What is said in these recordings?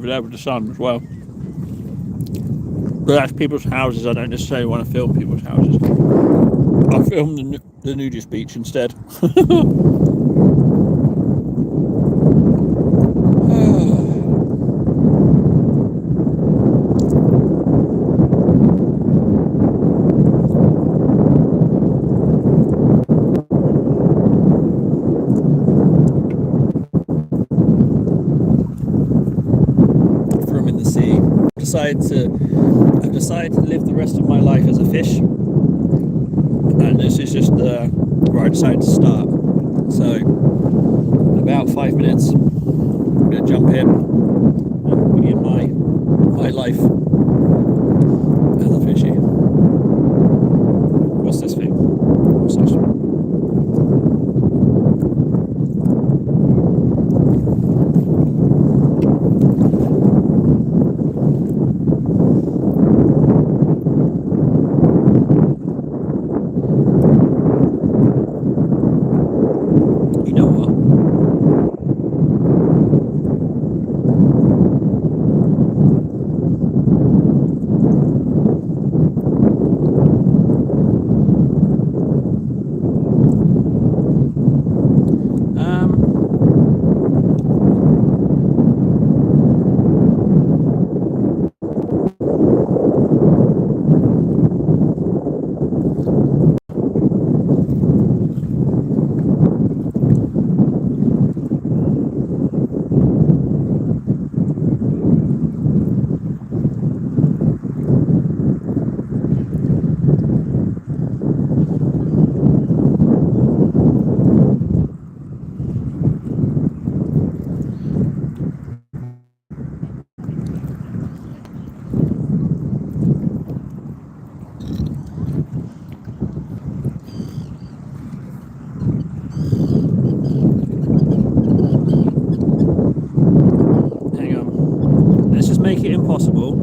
over there with the sun as well. But that's people's houses. I don't necessarily want to film people's houses. I'll film the nudist beach instead. From in the sea. I've decided to live the rest of my life as a fish, and this is just where I decided to start. So, in about 5 minutes, I'm going to jump in and begin my life as a fishy. What's this thing? What's this? Make it impossible.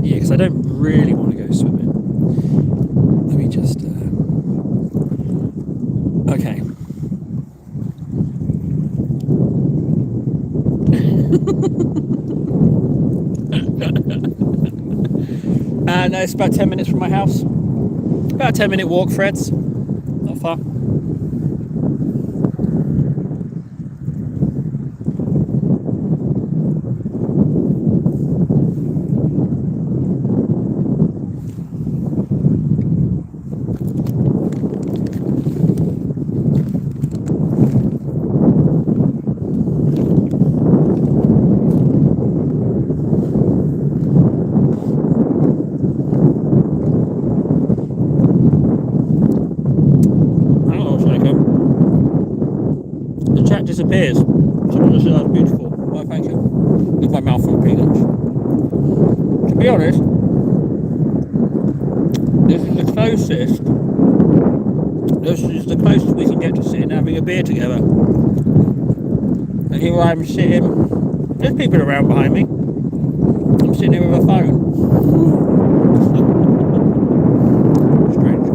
Yeah, because I don't really want to go swimming. Let me just okay. And it's about 10 minutes from my house. About a 10-minute walk, Fred's. Not far. Disappears. Someone just said that's beautiful. Well, thank you. With my mouth full of peanuts. To be honest, this is the closest. This is the closest we can get to sitting having a beer together. And here I'm sitting. There's people around behind me. I'm sitting here with a phone. Strange.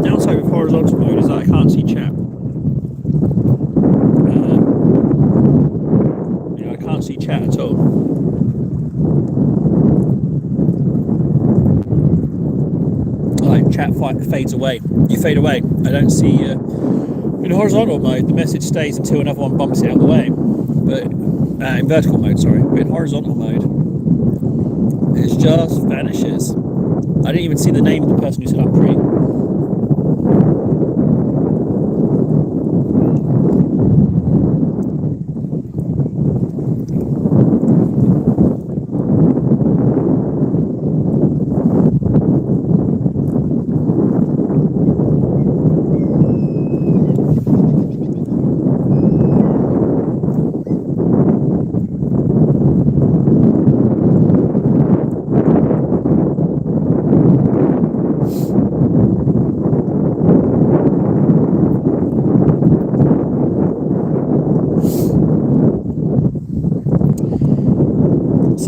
Downside with horizontal mode is that I can't see chat. I can't see chat at all. Like chat fades away. You fade away. I don't see. In horizontal mode, the message stays until another one bumps it out of the way. But in vertical mode, sorry. But in horizontal mode, it just vanishes. I didn't even see the name of the person who said I'm pretty.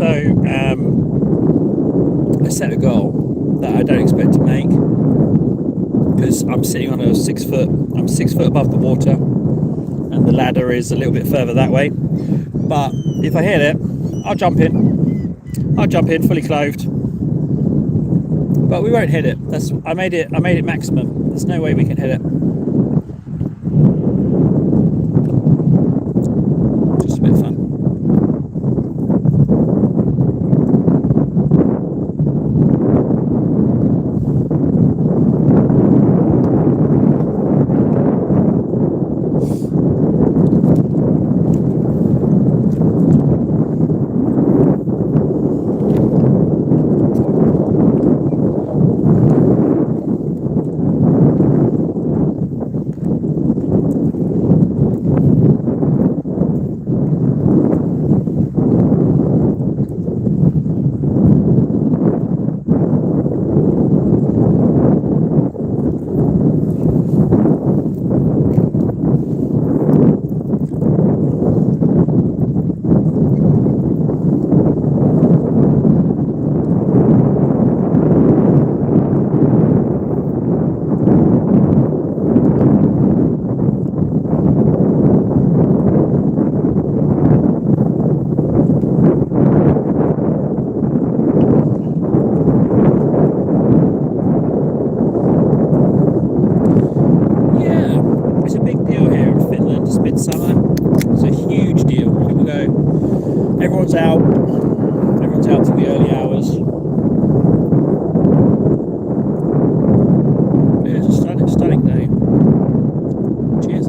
So I set a goal that I don't expect to make because I'm sitting on a 6 foot. I'm 6 foot above the water, and the ladder is a little bit further that way. But if I hit it, I'll jump in. I'll jump in fully clothed. But we won't hit it. I made it maximum. There's no way we can hit it. Just a bit of fun. Everyone's out till the early hours. Yeah, it's a stunning day. Cheers.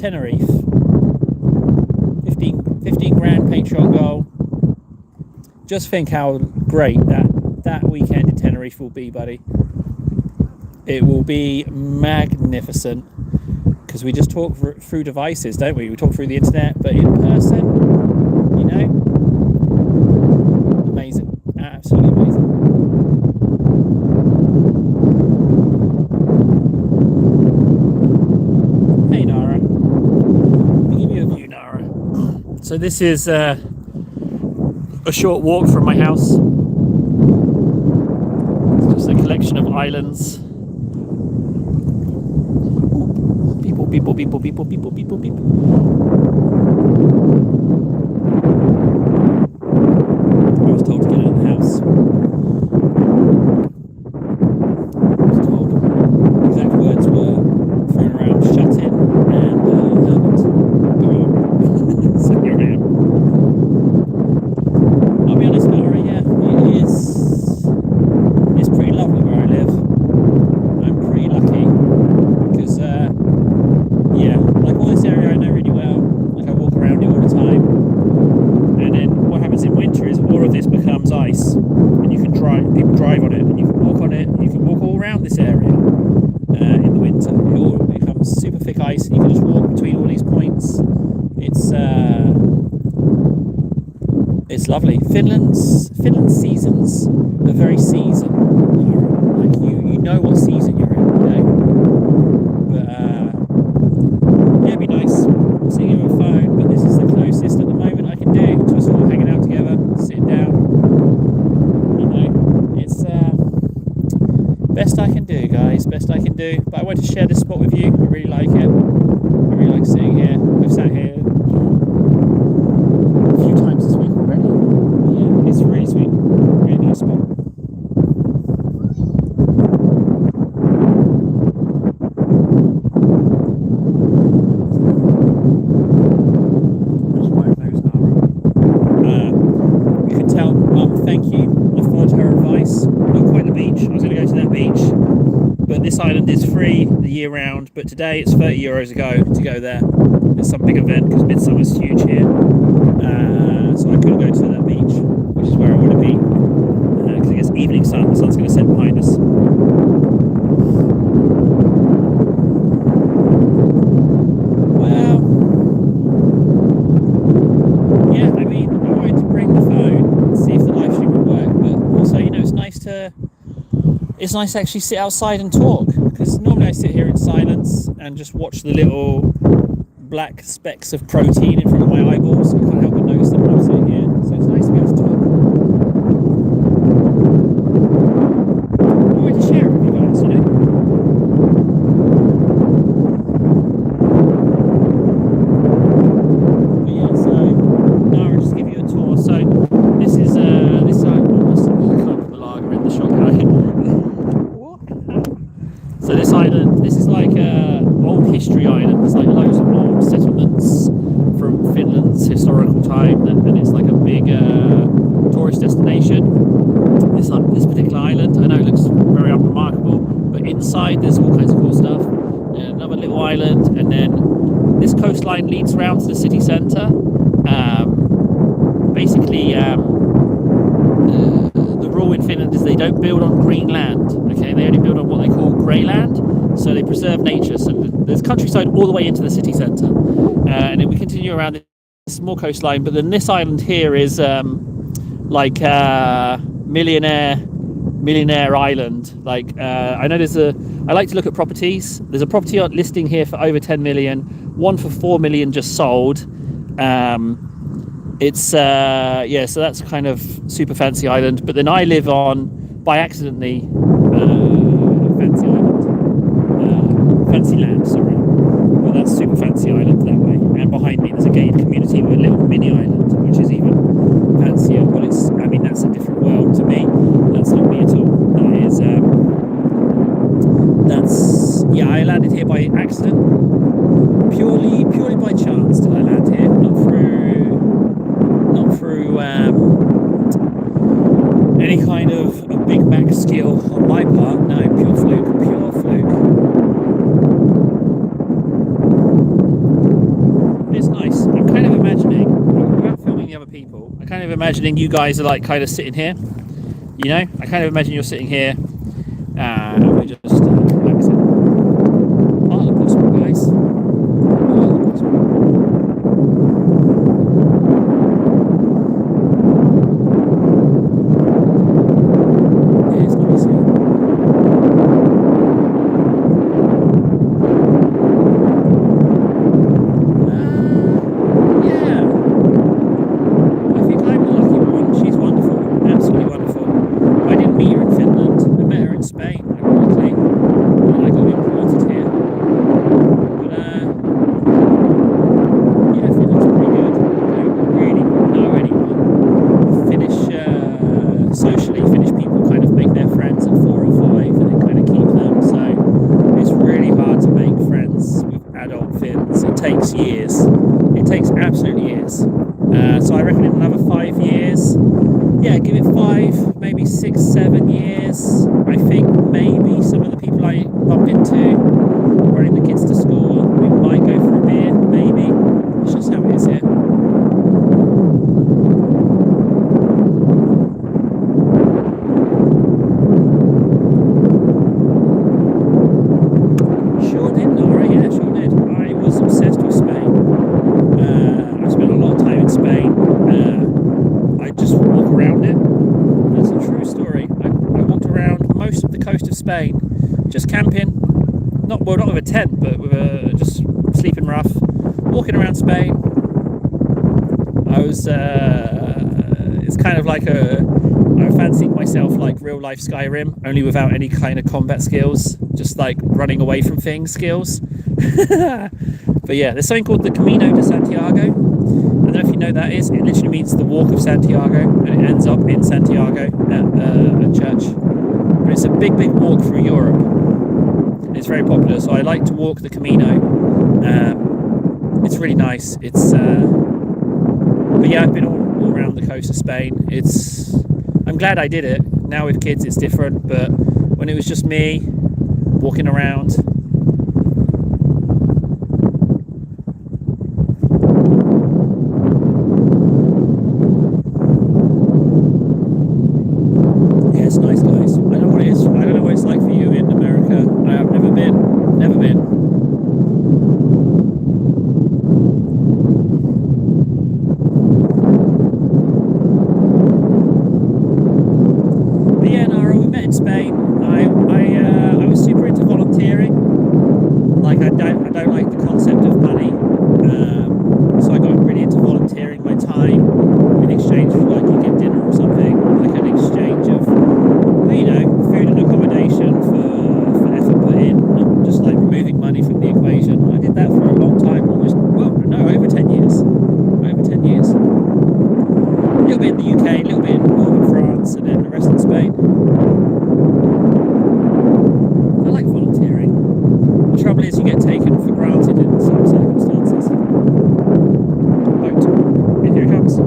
Tenerife. 15 grand Patreon goal. Just think how great that weekend in Tenerife will be, buddy. It will be magnificent, because we just talk through devices, don't we? We talk through the internet, but in person, you know, amazing, absolutely amazing. Hey Nara, let me give you a view, Nara. So this is a short walk from my house. It's just a collection of islands. People. I was told to get out of the house. I was told. Exact words were thrown around: shut in and hermit. So here I am. I'll be honest, Nora, yeah, it's pretty lovely where I live. I'm pretty lucky, because yeah, like all this area I know really well. Like I walk around it all the time, and then what happens in winter is all of this becomes ice, and you can people drive on it, and you can walk on it, and you can walk all around this area in the winter. It all becomes super thick ice, and you can just walk between all these points. It's lovely. Finland's seasons are very seasonal. Like you know what season you're in, you know. But yeah, it'd be nice seeing you on the phone. But this is the closest at the moment I can do to us all hanging out together, sitting down. You know, it's best I can do, guys. Best I can do. But I want to share this spot with you. I really like it. I really like sitting here. We've sat here a few times this week already. Yeah, it's really sweet. Really nice spot. You can tell Mum, thank you. I followed her advice. Not quite the beach. I was going to go to that beach, but this island is free the year round. But today it's €30 to go there. It's some big event because Midsummer's huge here. So I couldn't go to that beach, which is where I want to be, because it gets evening sun. The sun's going to set behind us. Well, yeah, I mean, I wanted to bring the phone and see if the live stream would work, but also, you know, it's nice to actually sit outside and talk, because normally I sit here in silence and just watch the little black specks of protein in front of my eyeballs. I can't help but notice them when I'm sitting here. So it's nice to be able to talk. I wanted to share it with you guys, you know. But yeah, so now I'll just give you a tour. So this is this I can't put the lager in the shot, can I? What? So this island, this is like old history island. There's like loads of old settlements from Finland's historical time, and it's like a big tourist destination. This particular island, I know it looks very unremarkable, but inside there's all kinds of cool stuff. And another little island, and then this coastline leads around to the city centre. Basically, the rule in Finland is they don't build on green land. Okay, they only build on what they call grey land. So they preserve nature. So there's countryside all the way into the city centre, and then we continue around this small coastline. But then this island here is like millionaire island. Like I know I like to look at properties. There's a property listing here for over 10 million. One for 4 million just sold. It's yeah. So that's kind of super fancy island. But then I live on by accidentally fancy island. Fancy land, sorry, but that's super fancy island that way. And behind me there's a gated community with a little mini island, which is even fancier. But I mean, that's a different world to me. That's not me at all. Yeah, I landed here by accident, purely by chance. Did I land here? Not through any kind of a big back skill on my part. No, pure fluke, pure imagining you guys are like kind of sitting here. You know, I kind of imagine you're sitting here, and we're just relaxing. All the possible, guys. All the possible. Yeah, it's nice here. Yeah. I think I'm the lucky one. She's wonderful, absolutely wonderful. I didn't meet her in Finland. I met her in Spain, ironically, and I got imported here. But yeah, Finland's pretty good. I don't really know anyone. Finnish people kind of make their friends at 4 or 5 and then kind of keep them. So it's really hard to make friends with adult Finns. It takes years. It takes absolutely years. So I reckon in another 5 years, yeah, give it 5, maybe 6, 7 years. I think maybe some of the people I bump into running the kids to school, we might go for a beer, maybe. It's just how it is here. Sure did, Nora, yeah, sure did. I was obsessed with Spain. I spent a lot of time in Spain. I just walk around it. That's a true story. I walked around most of the coast of Spain, just camping. Not with a tent, but with just sleeping rough, walking around Spain. I was. It's kind of like I fancied myself like real life Skyrim, only without any kind of combat skills, just like running away from things skills. But yeah, there's something called the Camino de Santiago. I don't know if you know what that is. It literally means the Walk of Santiago, and it ends up in Santiago at a church. But it's a big walk through Europe. And it's very popular, so I like to walk the Camino. It's really nice. But yeah, I've been all around the coast of Spain. I'm glad I did it. Now with kids, it's different. But when it was just me walking around. It's nice, guys. I don't know what it is. I don't know what it's like for you in America. I have never been. Never been. But yeah, Nara, we met in Spain. I was super into volunteering. Like I don't like the concept of money. So I got really into volunteering my time in exchange for like you get dinner or something, like an exchange of food and accommodation for effort put in, not just like removing money from the equation. I did that for a long time, over 10 years. Over 10 years. A little bit in the UK, a little bit in northern France, and then the rest in Spain. I like volunteering. The trouble is you get taken for granted in some circumstances. Boat. And here it comes.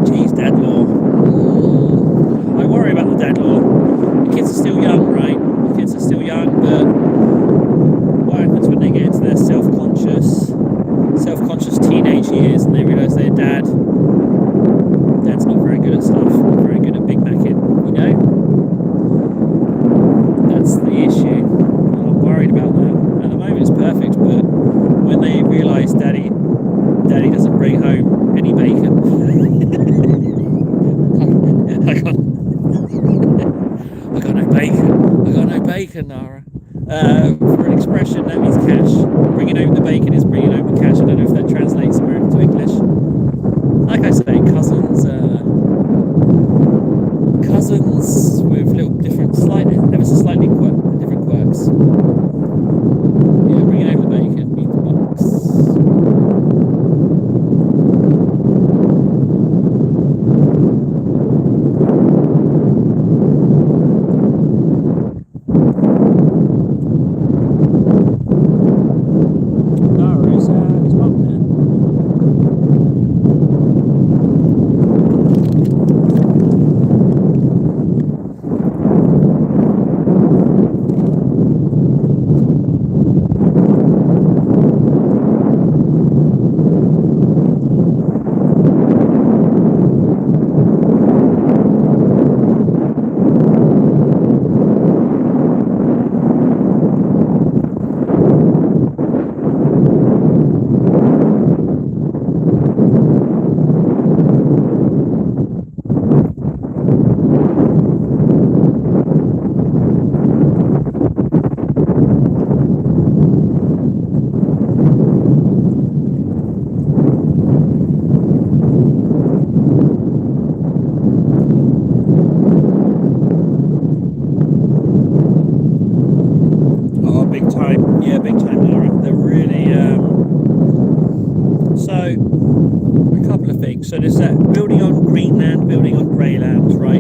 Jeez, dad law. I worry about the dad law. The kids are still young, right? The kids are still young, but what happens when they get into their self-conscious teenage years and they realise their dad's not very good at stuff, not very good at Big Macking, That's the issue. I'm worried about that. At the moment it's perfect, but when they realise daddy doesn't bring home any bacon. I got no bacon, Nara. For an expression, that means cash. Bringing home the bacon is bringing home the cash. I don't know if that translates American to English. Like I say, cousins with little different, ever so slightly different quirks. Yeah, bringing home the bacon means the box.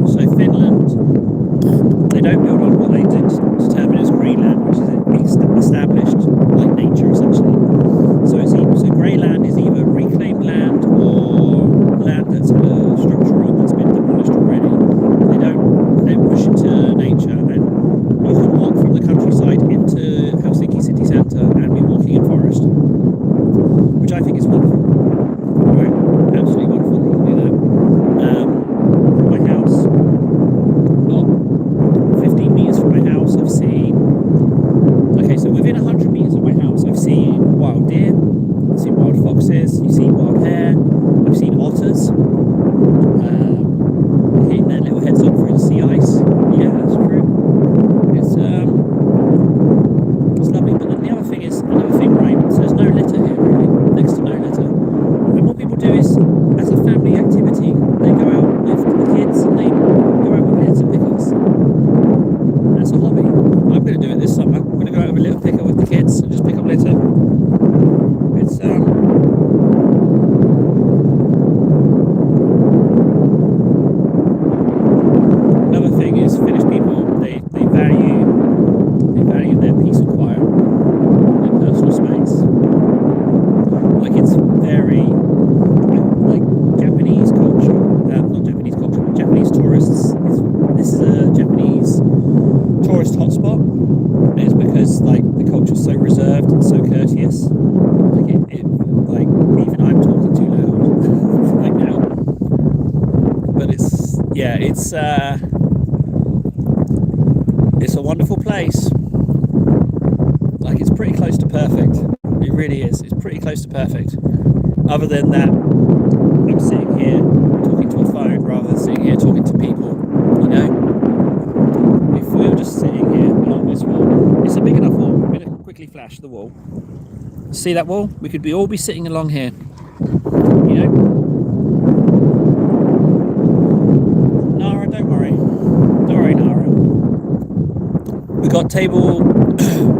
So Finland, they don't build on what they determine as Greenland, which is established like nature essentially. So grey land is either reclaimed land or land that's got a structure on that's been demolished already. They don't push into nature, and you can walk from the countryside into Helsinki city centre and be walking in forest, which I think is wonderful. Right? Absolutely wonderful that you can do that. From my house, not 15 metres from my house, I've seen. Okay, so within 100 metres of my house, I've seen wild deer, I've seen wild foxes, you see wild hare, I've seen otters hitting their little heads up through the sea ice. Yeah, that's true. It's lovely. But then the other thing is, right, so there's no litter here, really, next to no litter. And what people do is, as a family activity, they go out with the kids and they go out with litter pickers. That's a hobby. I'm going to do it this summer. I'm going to go out with a litter picker with the kids and just pick up litter. It's another thing is Finnish people, they value their peace and quiet, their personal space. Like it's very like Japanese culture, not Japanese culture, but Japanese tourists. This is a Japanese tourist hotspot. And it's because like the culture's so reserved and so courteous. Like even I'm talking too loud right now. But it's a wonderful place. Like it's pretty close to perfect. It really is. It's pretty close to perfect. Other than that, I'm sitting here talking to a phone rather than sitting here talking to people. You know, if we were just sitting here along this wall, it's a big enough wall. I'm going to quickly flash the wall. See that wall? We could all be sitting along here. You know. Nara, don't worry. Don't worry, Nara. We got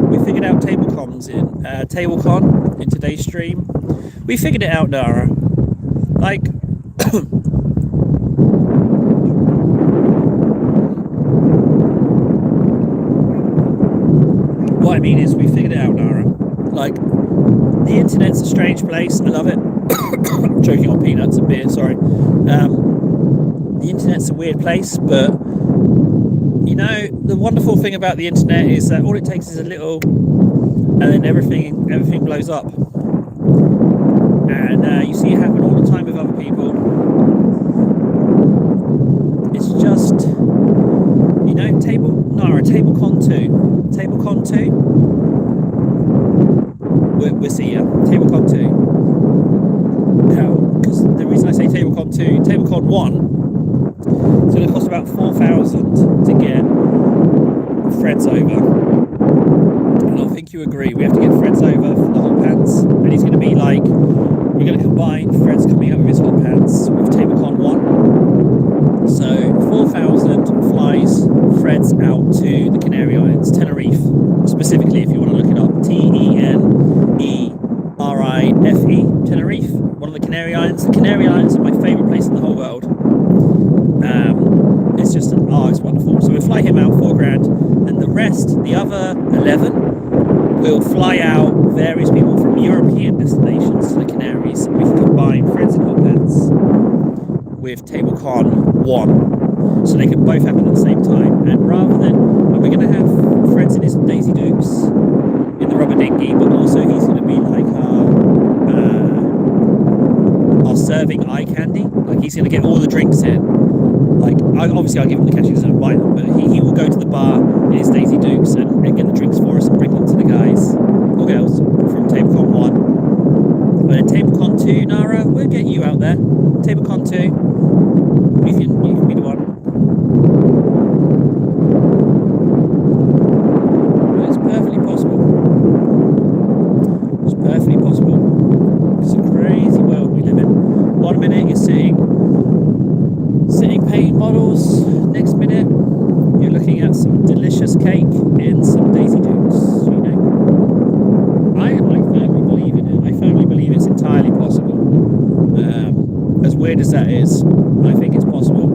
we figured out TableCon in today's stream. We figured it out, Nara. Like, what I mean is, we figured it out, Nara. Like, the internet's a strange place. I love it. I'm choking on peanuts and beer. Sorry. The internet's a weird place, but you know, the wonderful thing about the internet is that all it takes is a little, and then everything blows up. And you see it happen all the time with other people. It's just, you know, TableCon 2. TableCon 2. We'll see ya. TableCon 2. Now, because the reason I say TableCon 2, TableCon 1, it's going to cost about 4,000 to get Fred's over. And I think you agree, we have to get Fred's over for the hot pants. And he's going to be like, we're going to combine Fred's coming up with his hot pants with TableCon 1. So 4,000 flies Fred's out to the Canary Islands, Tenerife, specifically if you want to look it up. Tenerife, Tenerife, one of the Canary Islands. The Canary Islands are my favourite place in the whole world. It's just, it's wonderful. So we'll fly him out $4,000, and the rest, the other 11, will fly out various people from European destinations to the Canaries. We can combine Fred's and hot pants with TableCon 1, so they can both happen at the same time. And rather than, and we're going to have Fred's in his Daisy Dukes in the rubber dinghy, but also he's going to be like our serving eye candy. Like he's going to get all the drinks in. Like obviously I'll give him the cash, he doesn't buy them, but he will go to the bar in his Daisy Dukes and get the drinks for us and bring them to the guys or girls from TableCon 1. But then TableCon 2, Nara, we'll get you out there. TableCon 2, you can be the one. But it's perfectly possible. It's perfectly possible. It's a crazy world we live in. 1 minute you're sitting paint models, next minute you're looking at some delicious cake in some Daisy Dukes, you know. I firmly believe in it. I firmly believe it's entirely possible. As weird as that is, I think it's possible.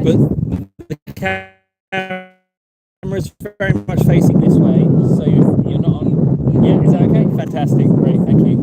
but the camera's very much facing this way, so you're not on. Yeah, is that okay? Fantastic, great, thank you.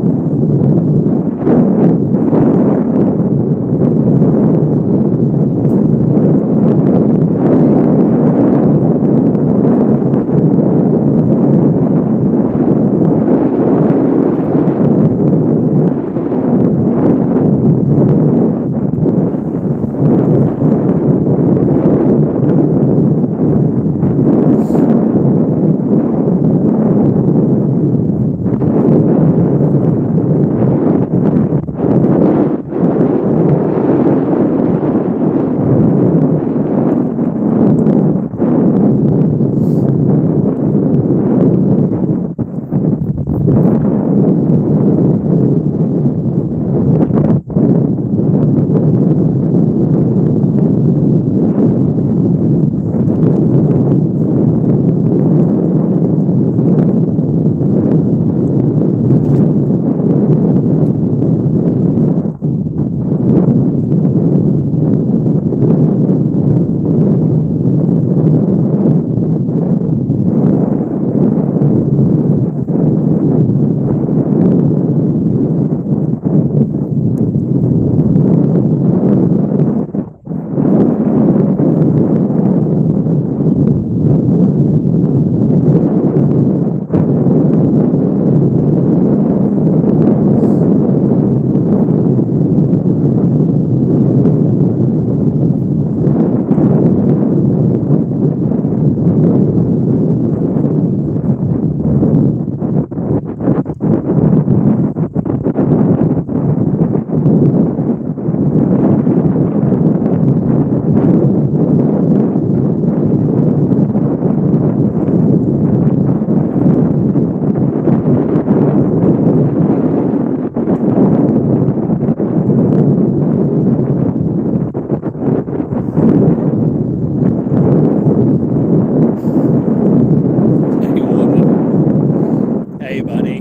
Hey, buddy.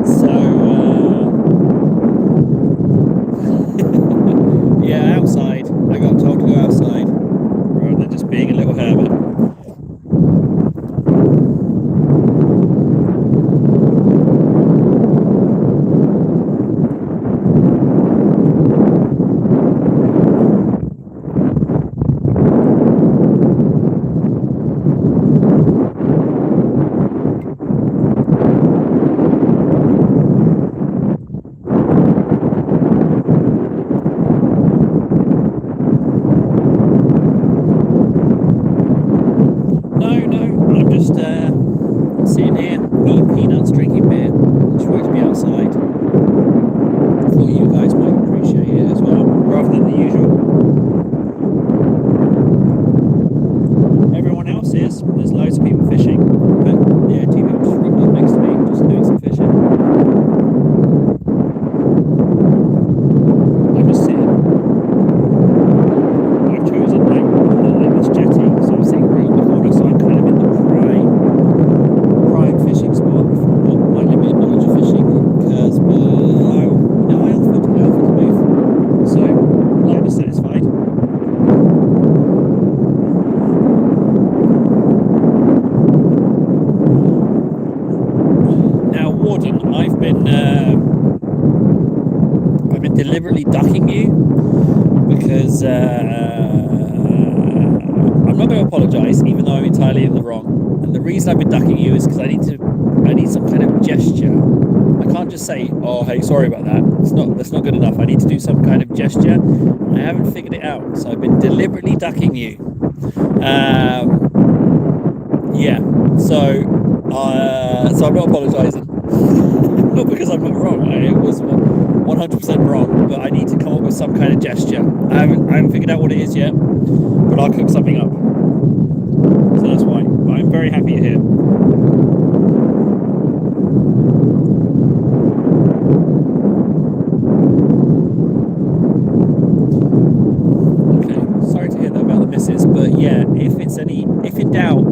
So, yeah, outside. I got told to go outside rather than just being a little hermit. I'm just sitting here eating peanuts, drinking beer. Just wanted to be outside. Thought you guys might appreciate it as well, rather than the usual. Everyone else is. There's loads of people fishing, but yeah, two people just rocked up next to me, just doing some fishing. I'm just sitting. I've chosen like this jetty, so I'm sitting right in the corner, so I'm kind of in the prime fishing spot for my limited knowledge of fishing, because I offered to move, so light is satisfied. Now, Warden, I've been deliberately ducking you because I'm not going to apologise, even though I'm entirely in the wrong. And the reason I've been ducking you is because I need some kind of gesture. I can't just say, "Oh, hey, sorry about that." That's not good enough. I need to do some kind of gesture. I haven't figured it out, so I've been deliberately ducking you. Yeah. So I'm not apologising. Not because I'm not wrong. It was 100% wrong, but I need to come up with some kind of gesture. I haven't figured out what it is yet, but I'll cook something up. So that's why. But I'm very happy you're here. Okay, sorry to hear that about the missus, but yeah, if in doubt,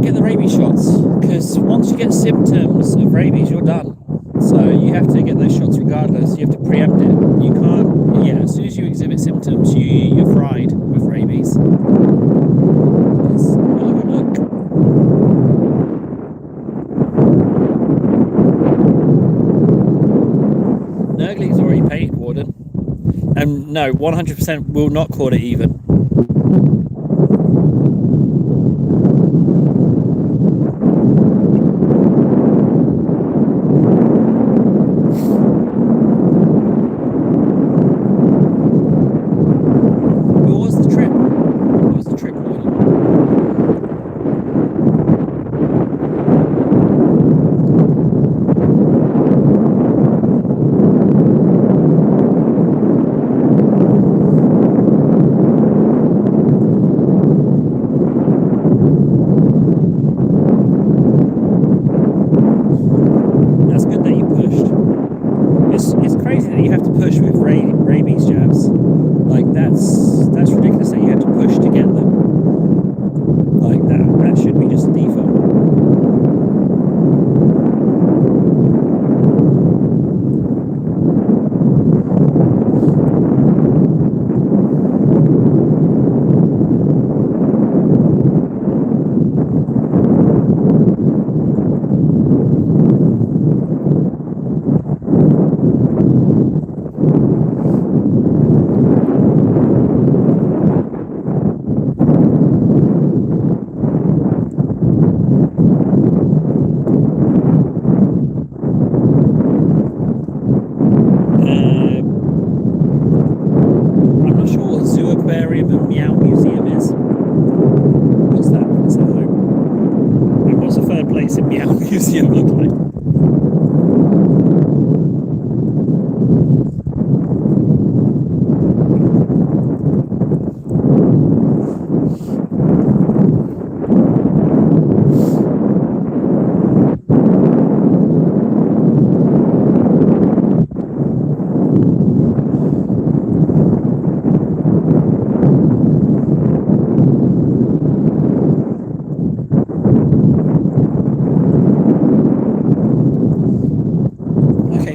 get the rabies shots, because once you get symptoms of rabies, you're done. So you have to get those shots regardless. You have to preempt it. You can't. Yeah, as soon as you exhibit symptoms, you're fried with rabies. It's not a good look. Nurgling's already paid, Warden. And no, 100% will not call it even.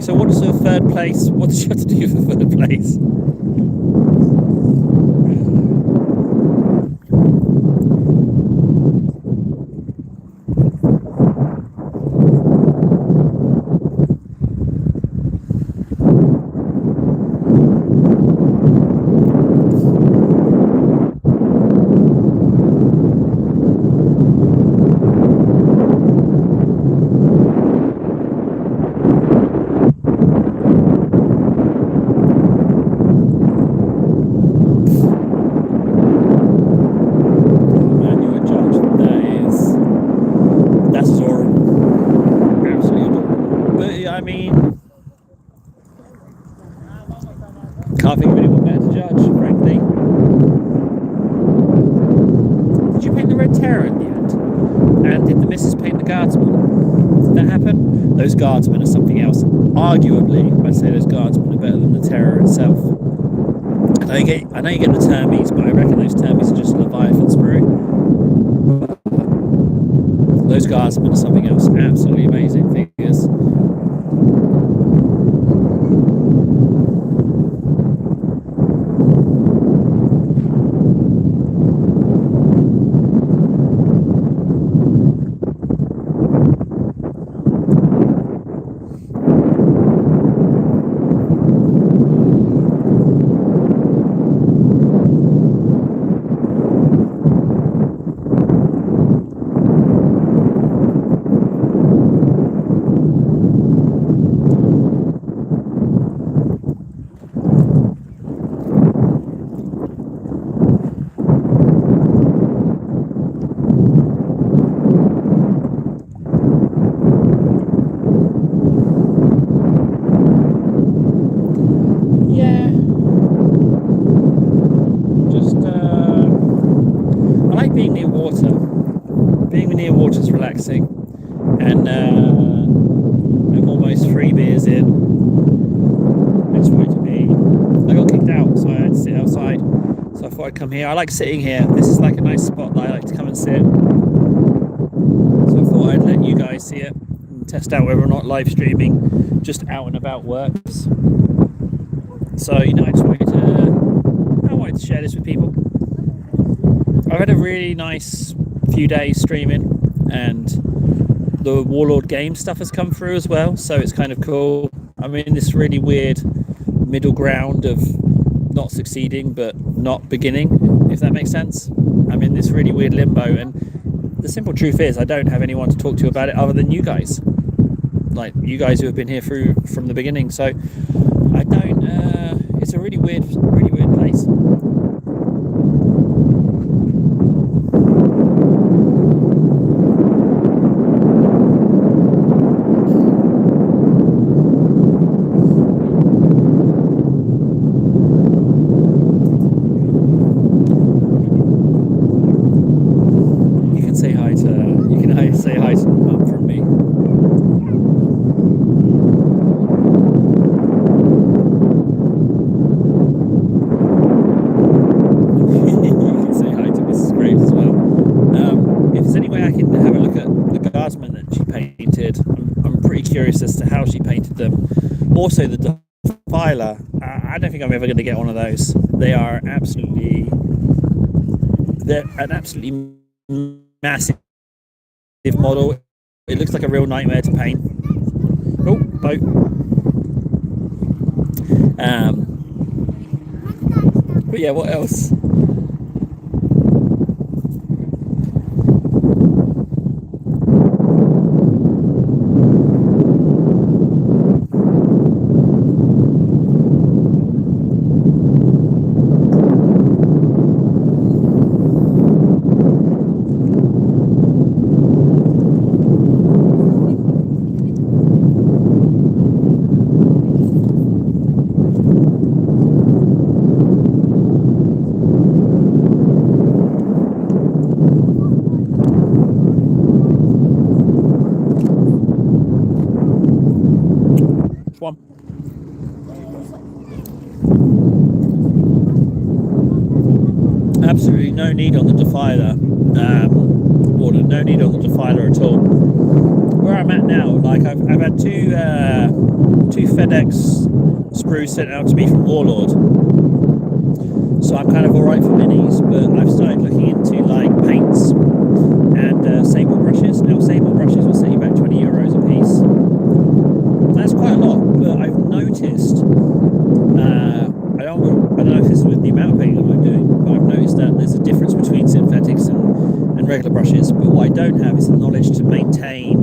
So what does the third place, what does you have to do for third place? Can't think of anyone better to judge, frankly. Did you paint the Red Terror in the end? And did the missus paint the Guardsmen? Did that happen? Those Guardsmen are something else. Arguably, I'd say those Guardsmen are better than the Terror itself. I know you get the Termies, but I reckon those Termies are just Leviathan sprue. Those Guardsmen are something else. Absolutely amazing figures. And I'm almost 3 beers in. I just wanted to be. I got kicked out, so I had to sit outside. So I thought I'd come here. I like sitting here. This is like a nice spot that I like to come and sit. So I thought I'd let you guys see it and test out whether or not live streaming just out and about works. So, I just wanted to share this with people. I've had a really nice few days streaming, and the Warlord game stuff has come through as well, so it's kind of cool. I'm in this really weird middle ground of not succeeding but not beginning, if that makes sense. I'm in this really weird limbo, and the simple truth is I don't have anyone to talk to about it other than you guys, like you guys who have been here from the beginning. So I don't it's a really weird place. Say hi to Mum from me. You can say hi to Mrs. Graves as well. If there's any way I can have a look at the guardsmen that she painted, I'm pretty curious as to how she painted them. Also, the Defiler. I don't think I'm ever going to get one of those. They're an absolutely massive model. It looks like a real nightmare to paint. Oh, boat. But yeah, what else? One. Absolutely no need on the Defiler, or no need on the Defiler at all. Where I'm at now, like I've had two FedEx sprues sent out to me from Warlord, so I'm kind of alright for minis. But I've started looking into like paints and sable brushes. Now sable brushes will set you back €20 a piece. That's quite a lot, but I've noticed, I don't know if this is with the amount of painting that I'm doing, but I've noticed that there's a difference between synthetics and regular brushes. But what I don't have is the knowledge to maintain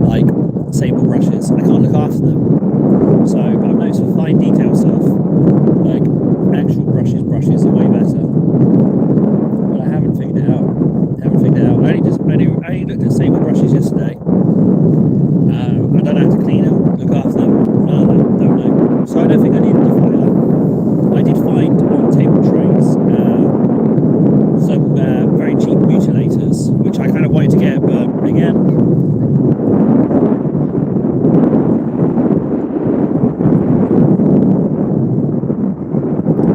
like sable brushes. I can't look after them. So, but I've noticed for fine detail stuff, like actual brushes are way better. But I haven't figured it out. I only looked at sable brushes yesterday. I don't have to clean them, look after them, none of that, don't know. So I don't think I need a Defiler. I did find on table trays some very cheap mutilators, which I kind of wanted to get, but again,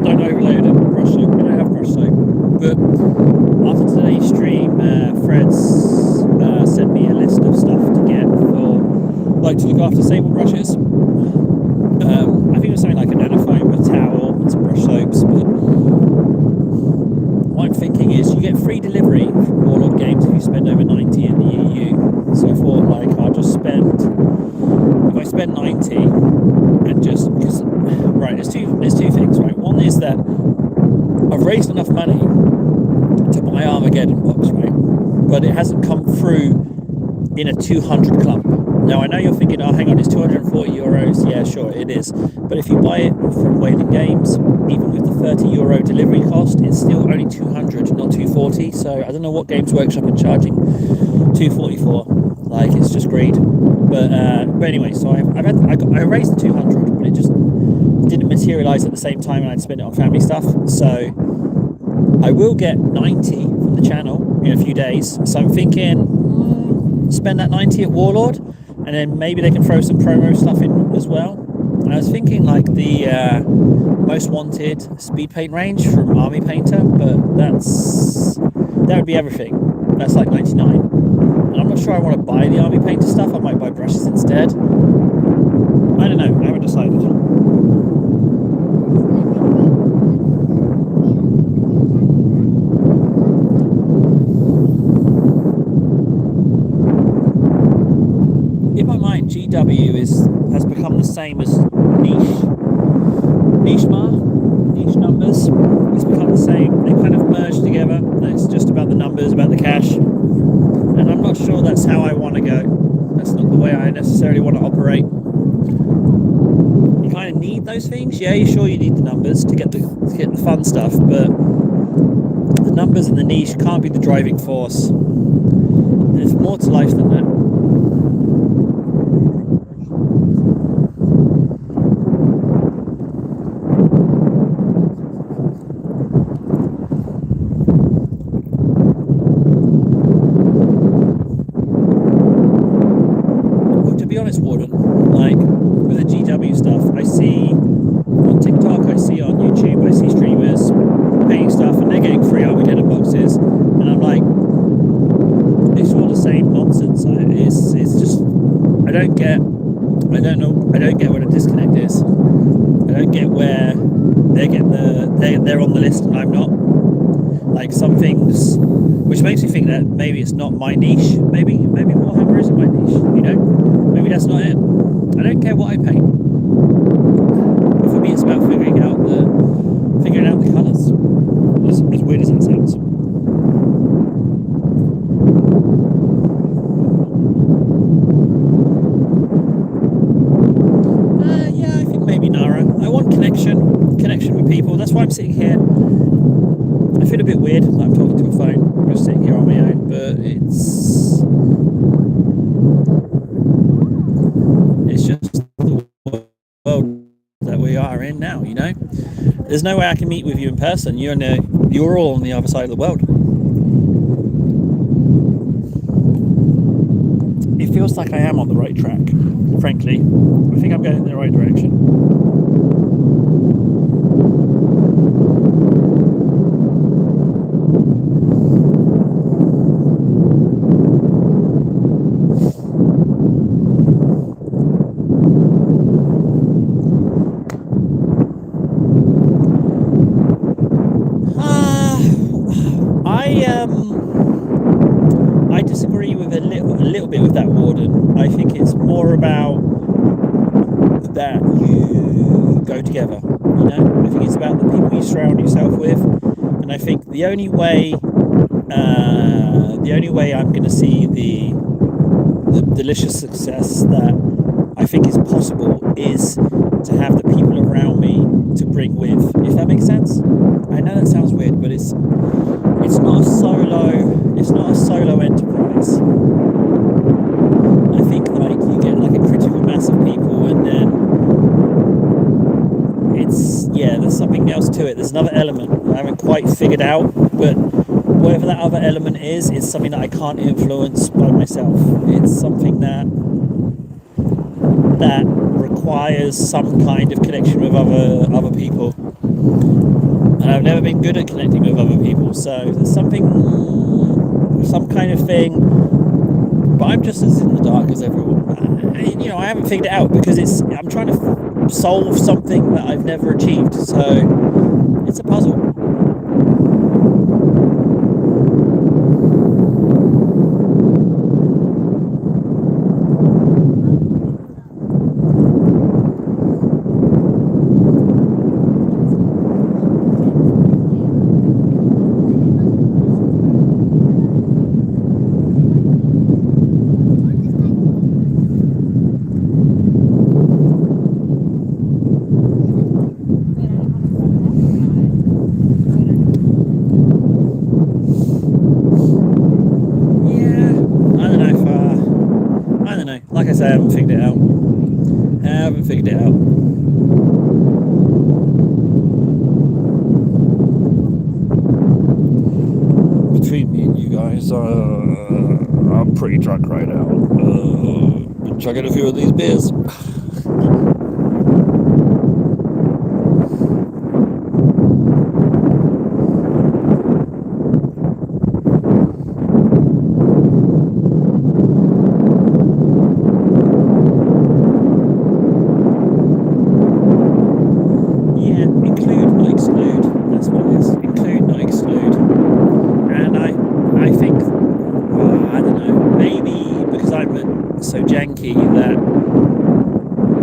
don't overload it with brush soap. I don't have brush soap. But after today's stream, Fred's sent me a list of stuff to get for, like, to look after sable brushes. I think it was something like a nanofoam, a towel, and some brush soaps. But what I'm thinking is you get free delivery from Warlord Games if you spend over 90 in the EU. So I thought, like, I'll just spend, if I spend 90 and just, because, right, there's two things, right? One is that I've raised enough money to buy Armageddon box, right? But it hasn't come through in a 200 clump. Now I know you're thinking, oh hang on, it's €240. Yeah, sure, it is. But if you buy it from Wayland Games, even with the €30 delivery cost, it's still only 200, not 240. So I don't know what Games Workshop are charging 240 for. Like, it's just greed. But anyway, so I raised the 200, but it just didn't materialize at the same time, and I'd spent it on family stuff. So I will get 90 from the channel in a few days. So I'm thinking, spend that 90 at Warlord, and then maybe they can throw some promo stuff in as well. And I was thinking like the most wanted speed paint range from Army Painter, but that would be everything. That's like 99. And I'm not sure I want to buy the Army Painter stuff. I might buy hashes instead. I don't know. I haven't decided. In my mind, GW has become the same as niche numbers. It's become the same. They kind of merged together. It's just about the numbers, about the cash, and I'm not sure that's how I want to go. That's not the way I necessarily want to operate. You kind of need those things. Yeah, you sure you need the numbers to get the fun stuff, but the numbers and the niche can't be the driving force. There's more to life than that. Warden, like with the GW stuff, I see on TikTok, I see on YouTube, I see streamers paying stuff and they're getting free Armageddon boxes, and I'm like, it's all the same nonsense. It's just I don't get where the disconnect is. I don't get where they're on the list and I'm not. Like some things, which makes me think that maybe it's not my niche. Maybe Warhammer isn't my niche. You know, maybe that's not it. I don't care what I paint. But for me, it's about figuring out the colours. As weird as that sounds. Yeah, I think maybe Nara. I want connection with people. That's why I'm sitting here. I feel a bit weird that I'm talking to a phone. I'm just sitting here on my own, but it's just the world that we are in now, you know? There's no way I can meet with you in person. You're all on the other side of the world. It feels like I am on the right track, frankly. I think I'm going in the right direction. I disagree with a little bit with that, Warden. I think it's more about that you go together. You know, I think it's about the people you surround yourself with, and I think the only way I'm going to see the delicious success that I think is possible is to have the people around me to bring with. If that makes sense. I know that sounds weird, but it's not a solo enterprise. I think like you get like a critical mass of people, and then there's something else to it. There's another element I haven't quite figured out, but whatever that other element is something that I can't influence by myself. It's something that requires some kind of connection with other people. And I've never been good at connecting with other people, so there's some kind of thing, but I'm just as in the dark as everyone. I haven't figured it out because I'm trying to solve something that I've never achieved, so it's a puzzle. Like I say, I haven't figured it out. Between me and you guys, I'm pretty drunk right now. Been chugging a few of these beers. climate so janky that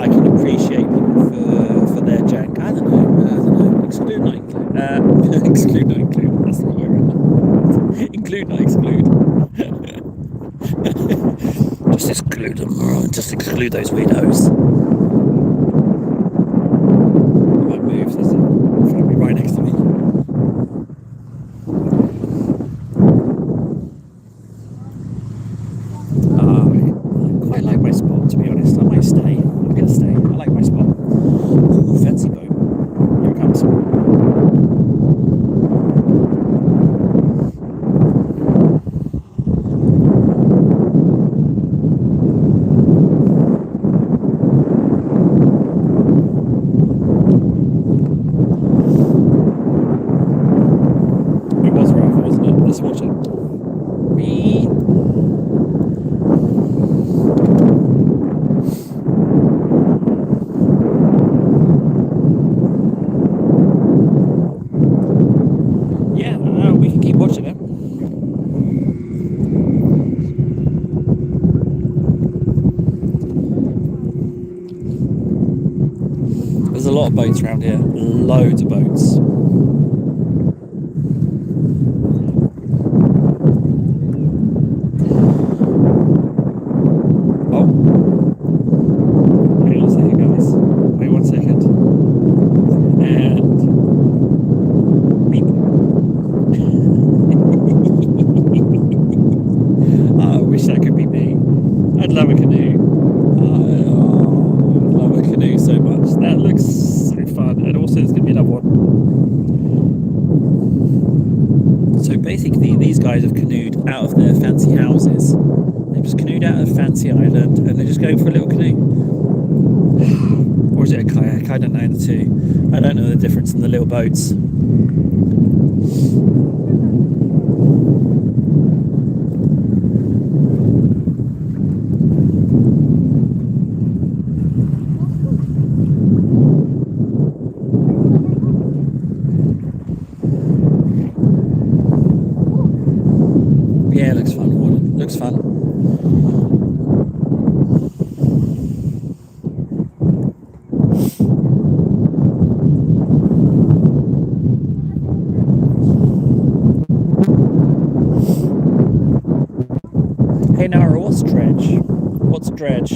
I can appreciate people for their jank. I don't know. Exclude, not include. Exclude, not include. That's the wrong way around. Include, not exclude. Just exclude them. Just exclude those weirdos. I might move. There's a family right next to me. I quite like my spot, to be honest. I might stay. I'm going to stay. I like my spot. Ooh, fancy boat. Here it comes. It was rough, wasn't it? Let's watch it. We can keep watching it. There's a lot of boats around here. Loads of boats. Oh. Hang on a second, guys. Wait 1 second. And beep. I wish that could be me. I'd love a canoe. I'd love a canoe so much. That looks so fun. And also there's going to be another one. So basically these guys have canoed out of their fancy houses. They've just canoed out of a fancy island and they're just going for a little canoe. Or is it a kayak? I don't know the two. I don't know the difference in the little boats. Yeah, it looks fun. Looks fun. Hey Nara, what's dredge? What's dredge?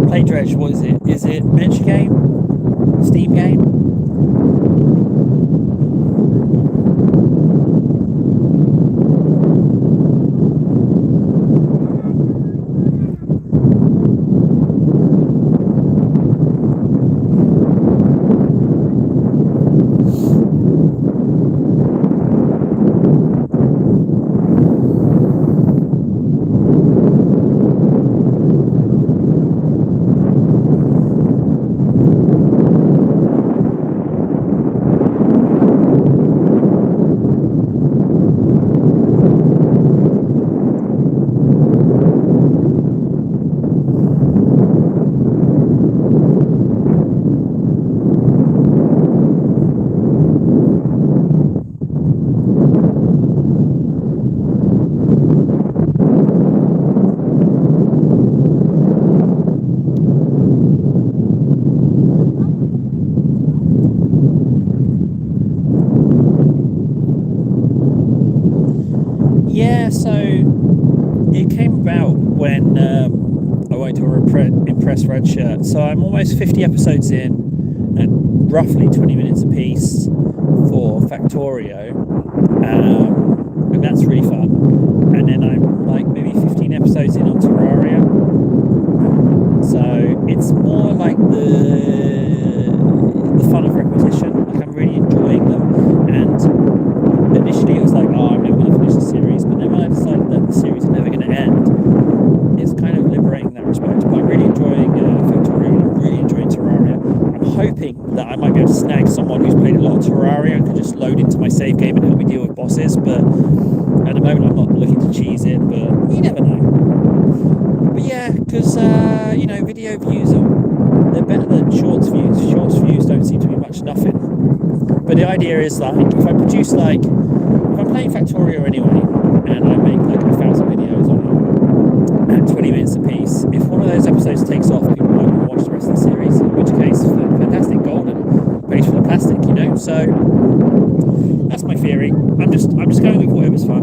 Play dredge, what is it? Is it miniature game? Steam game? Yeah, so it came about when I went to Impress Redshirt. So I'm almost 50 episodes in at roughly 20 minutes a piece for Factorio. And that's really fun. And then I'm like maybe 15 episodes in on Terraria. So it's more like the fun of repetition. Like I'm really enjoying them. And initially it was like, oh, I'm never going to finish the series. But then when I decided that the series is never going to end, it's kind of liberating in that respect. But I'm really enjoying Factorio and I'm really enjoying Terraria. I'm hoping that I might be able to snag someone who's played a lot of Terraria and can just load into my save game and help me deal with bosses. But at the moment I'm not looking to cheese it, but you never know. But yeah, because video views they're better than shorts views. Shorts views don't seem to be much nothing. But the idea is like if I produce if I'm playing Factorio anyway and I make like 1,000 videos on it So that's my theory. I'm just going with whatever's fun.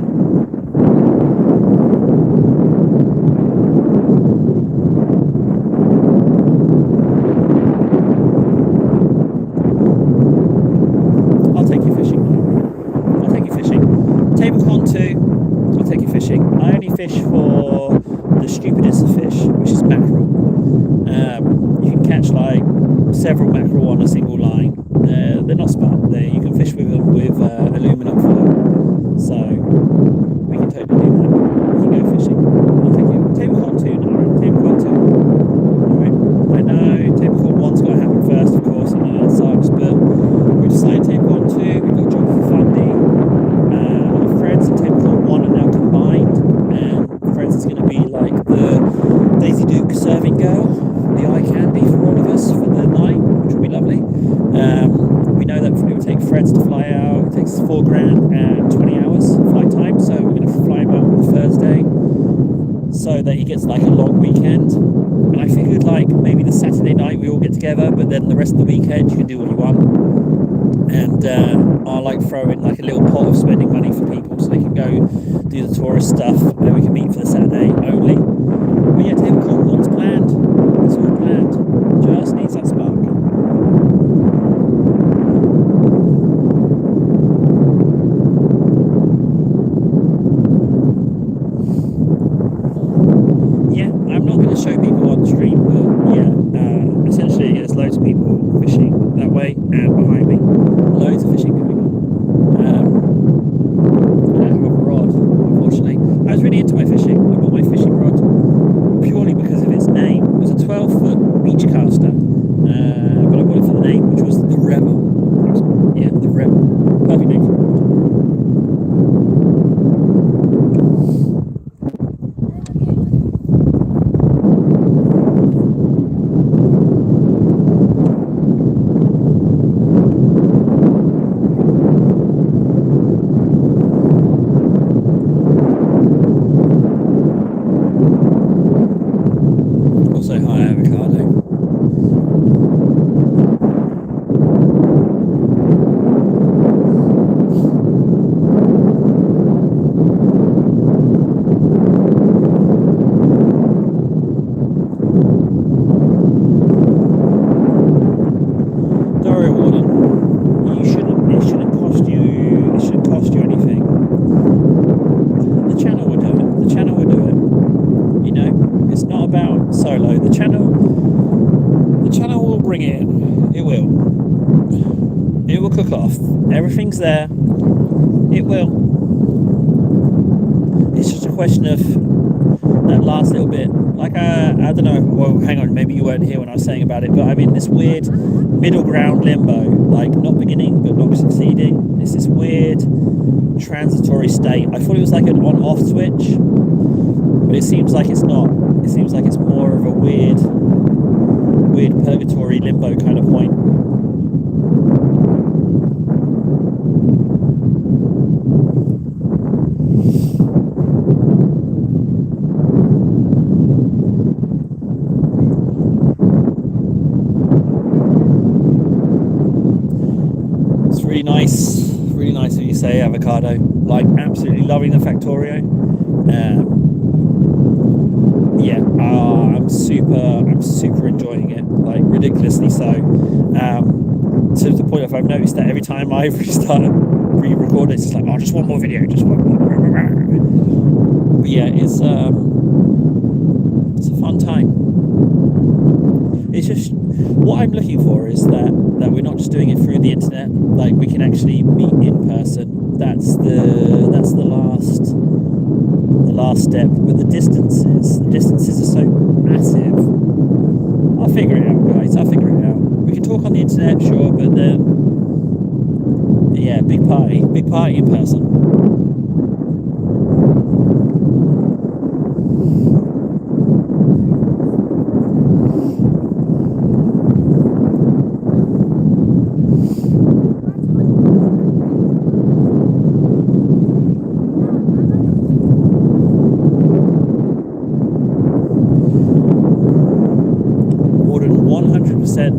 I'll take you fishing. I'll take you fishing. TableCon 2, I'll take you fishing. I only fish for the stupidest of fish, which is mackerel. You can catch like several mackerel on a single line. They're not smart. You can fish with them with aluminum foil. So we can totally do that. We can go fishing. I'll take you. TableCon 2, no. TableCon 2. Alright. I know TableCon 1's got to happen first, of course. I know that sucks, but we decided TableCon 2. We've got a job for Fundy. Fred's and TableCon 1 are now combined. And Fred's is going to be like the Daisy Duke serving girl, the eye candy for all of us for the night, which will be lovely. We know that it will take Fred's to fly out. It takes $4,000 and 20 hours flight time, so we're going to fly him out on Thursday so that he gets like a long weekend. And I figured like maybe the Saturday night we all get together, but then the rest of the weekend you can do what you want. And I'll like throw in like a little pot of spending money for people so they can go do the tourist stuff, and then we can meet for the Saturday only. But yeah, TableCon 1's planned. It's all planned. Just needs that spark. Yeah, I'm not going to show people on stream, but yeah, essentially there's loads of people fishing that way and behind me. Loads of fishing going on. I don't have a rod, unfortunately. I was really into my fishing. I bought my fishing rod purely because of its name. It was a 12-foot beach caster, but I bought it for the name, which was the Rebel. Yeah, the Rebel. Perfect name for it. Cook off. Everything's there. It will. It's just a question of that last little bit. Like I don't know. Well, hang on. Maybe you weren't here when I was saying about it, but I'm in this weird middle ground limbo. Like not beginning, but not succeeding. It's this weird transitory state. I thought it was like an on-off switch, but it seems like it's not. It seems like it's more of a weird purgatory limbo kind of point. Really nice of you say, Avocado. Like absolutely loving the Factorio. I'm super enjoying it, like ridiculously so. To the point of I've noticed that every time I re-record it, it's just like, oh, just one more video, just one more. But yeah, it's a fun time. It's just what I'm looking for is that we're not just doing it through the internet. Like we can actually meet in person. That's the last step. But the distances are so massive. I'll figure it out, guys. I'll figure it out. We can talk on the internet, sure, but then yeah, big party in person.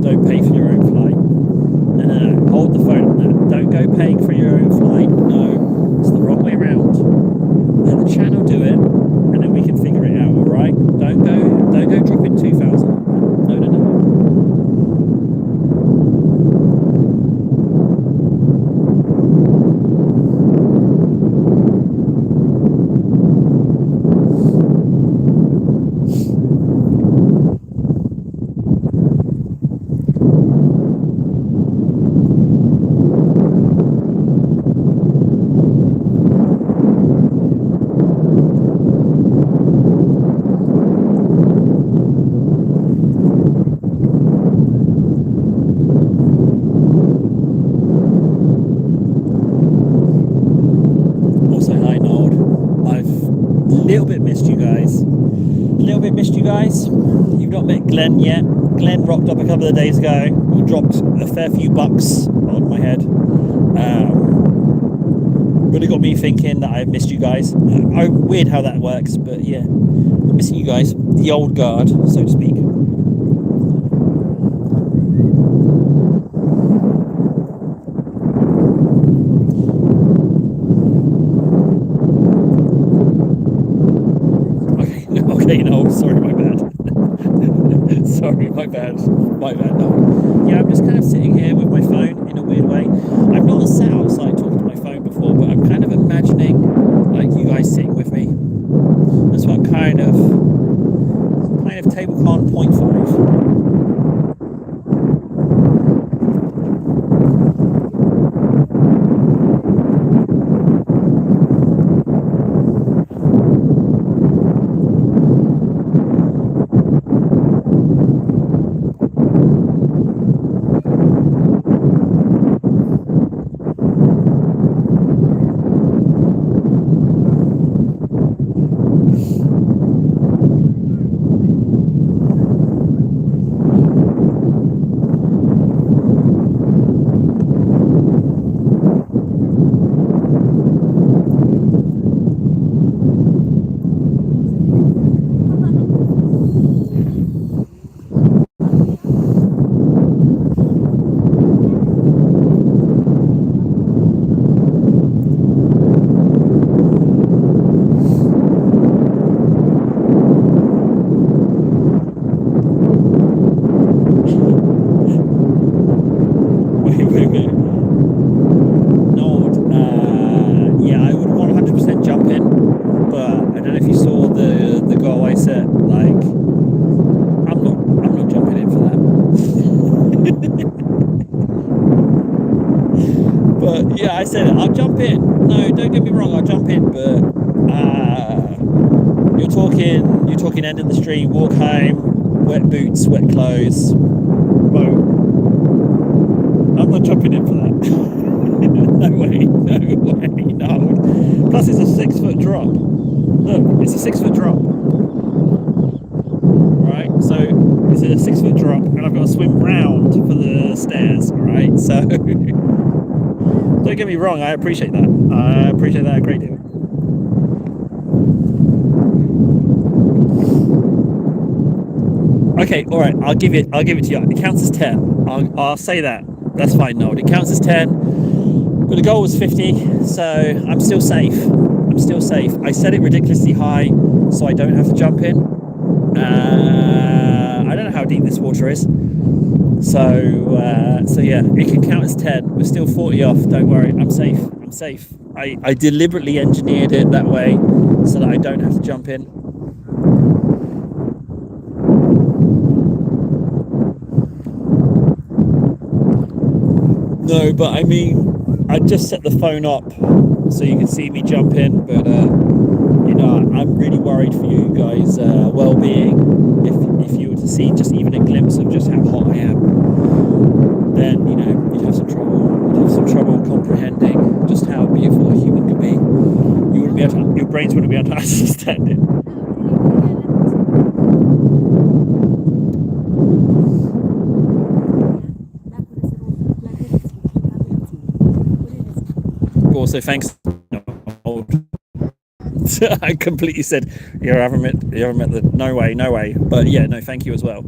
Don't pay for your own flight. No. Hold the phone on that. Don't go paying for your own flight. No, it's the wrong way around. Let the channel do it, and then we can figure it out. All right? Don't go dropping 2,000. No, no, no. You've not met Glenn yet. Glenn rocked up a couple of days ago. He dropped a fair few bucks on my head. Really got me thinking that I've missed you guys. Weird how that works, but yeah, I'm missing you guys. The old guard, so to speak. Okay, no, sorry, my bad. Sorry, my bad, no. Yeah, I'm just kind of sitting here with my phone in a weird way. I've not sat outside talking to my phone before, but I'm kind of imagining like you guys sitting with me. That's what kind of TableCon 0.5. Yeah, I said it. I'll jump in. No, don't get me wrong. I'll jump in, but you're talking end of the street, walk home, wet boots, wet clothes, boat. I'm not jumping in for that. No way, no. Plus, it's a 6-foot drop. Look, it's a 6-foot drop. Right, so it's a 6-foot drop, and I've got to swim round for the stairs. Right, so. Don't get me wrong, I appreciate that. I appreciate that a great deal. Okay, all right, I'll give it to you. It counts as 10. I'll say that. That's fine, no. It counts as 10. But the goal was 50, so I'm still safe. I set it ridiculously high, so I don't have to jump in. I don't know how deep this water is. So yeah, it can count as 10. We're still 40 off. Don't worry, I'm safe. I deliberately engineered it that way so that I don't have to jump in. No, but I mean, I just set the phone up so you can see me jump in. But I'm really worried for you guys' well-being. If you were to see just even a glimpse of just how hot I am, then you'd have some trouble comprehending just how beautiful a human could be. Your brains wouldn't be able to understand it. Also, thanks. I completely said, you haven't met the no way. But yeah, no, thank you as well.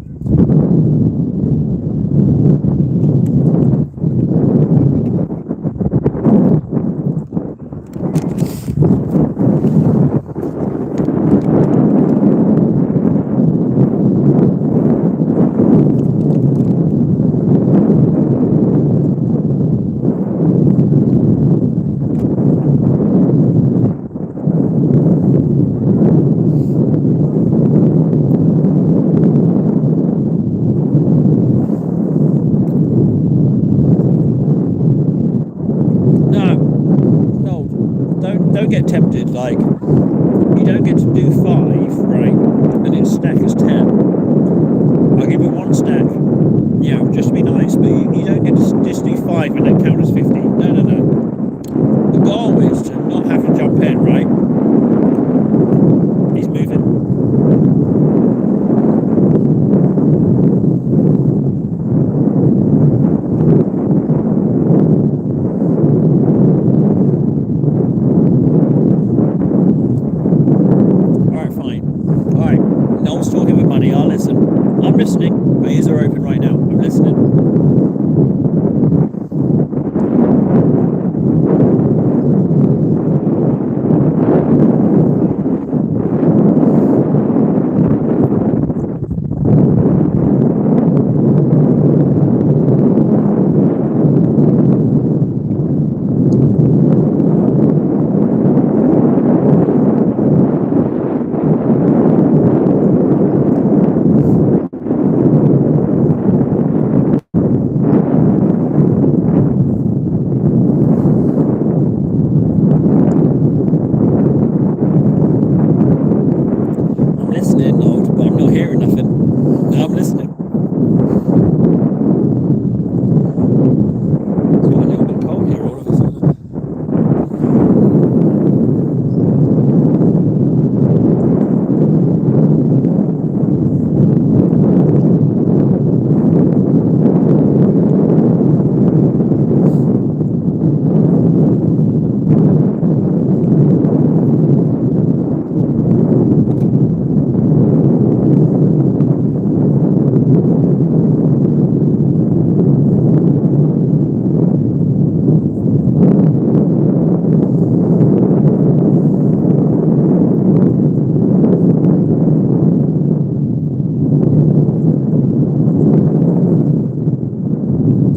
listening. My ears are open right now. I'm listening. I'm listening, Lord, but I'm not hearing nothing. No, I'm listening. It's got a little bit cold here all of a sudden.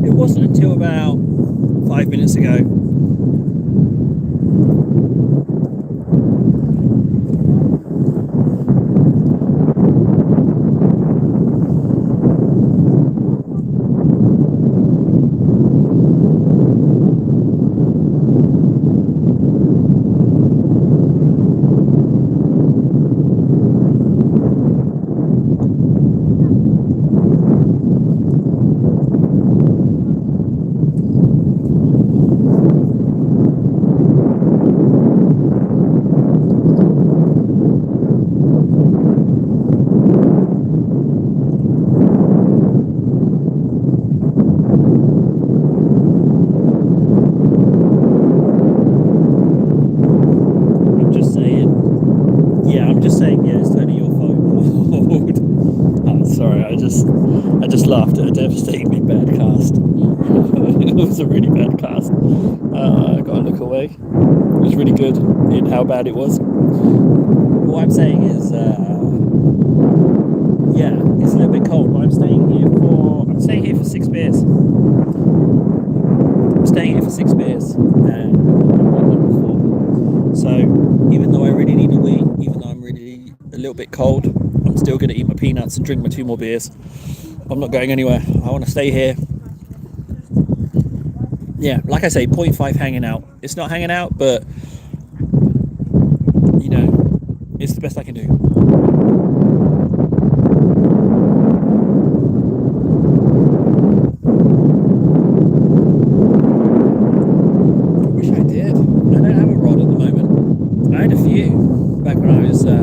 It wasn't until about 5 minutes ago. I'm just saying, yeah, I'm just saying, yeah, it's totally your fault. Oh, sorry, I just laughed at a devastatingly bad cast. It was a really bad cast. I gotta look away. It was really good in how bad it was. What I'm saying is, yeah, it's a little bit cold, but I'm staying here for 6 beers. I'm staying here for 6 beers, and I'm on number 4. So even though I really need a wee, even though I'm really a little bit cold, I'm still going to eat my peanuts and drink my 2 more beers. I'm not going anywhere. I want to stay here. Yeah, like I say, 0.5 hanging out. It's not hanging out, but you know, it's the best I can do. Wish I did. I don't have a rod at the moment. I had a few back when I was in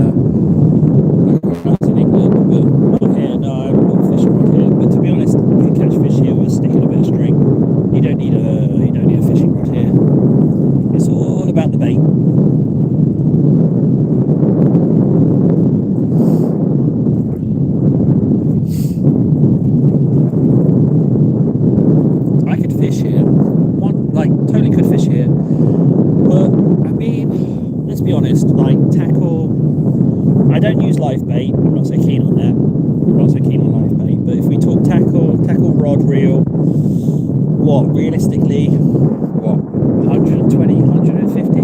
England, but not here. No, I haven't got a fishing rod here. But to be honest, you can catch fish here with a stick and a bit of string. You don't need a fishing rod here. It's all about the bait. I could fish here. Totally could fish here. But I mean, let's be honest, like tackle, I don't use live bait. I'm not so keen on that. I'm not so keen on live bait. But if we talk tackle, rod, reel, what realistically, 120, 150,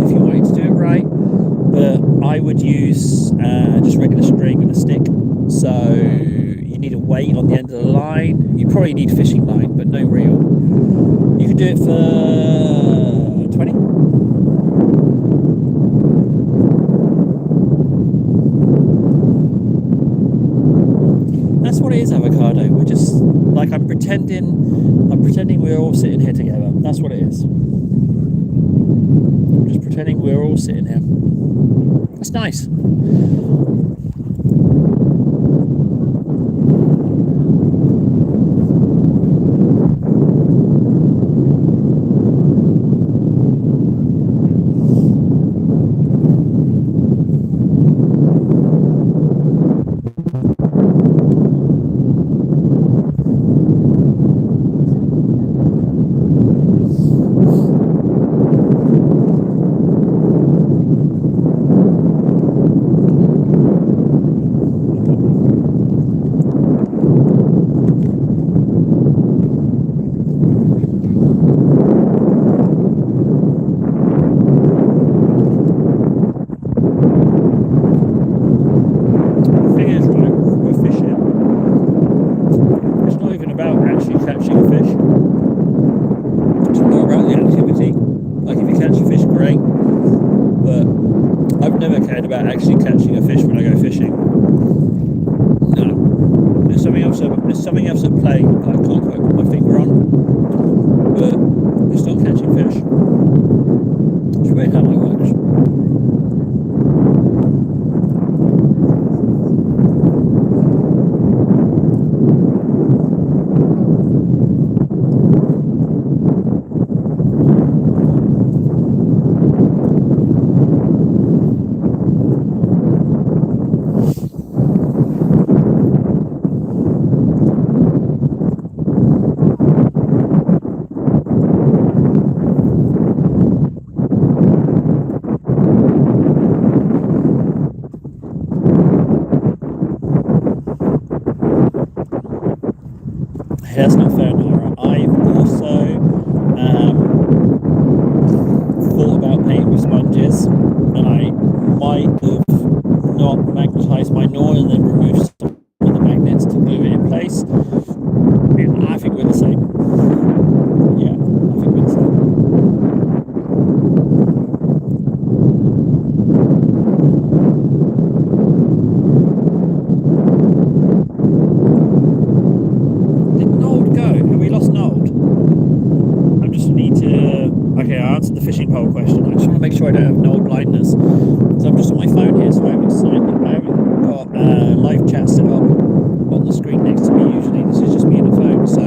if you wanted to do it right. But I would use just regular string and a stick. So you need a weight on the end of the line. You probably need fishing line, but no reel. You can do it for 20. That's what it is, avocado. We're just like I'm pretending we're all sitting here together. That's what it is. I'm just pretending we're all sitting here. It's nice. That's not fair, Nora. I've also thought about painting with sponges, and I might have not magnetized my Nora and then removed some of the magnets to glue it in place. I think we're the same. Yeah, I think we're the same. Did Nold go? Have we lost Nold? I just need to... Okay, I answered the fishing pole question. I just want to make sure I don't have Nold blindness. So I'm just on my phone here, so I haven't got live chat set up on the screen next to me usually. This is just me on the phone. So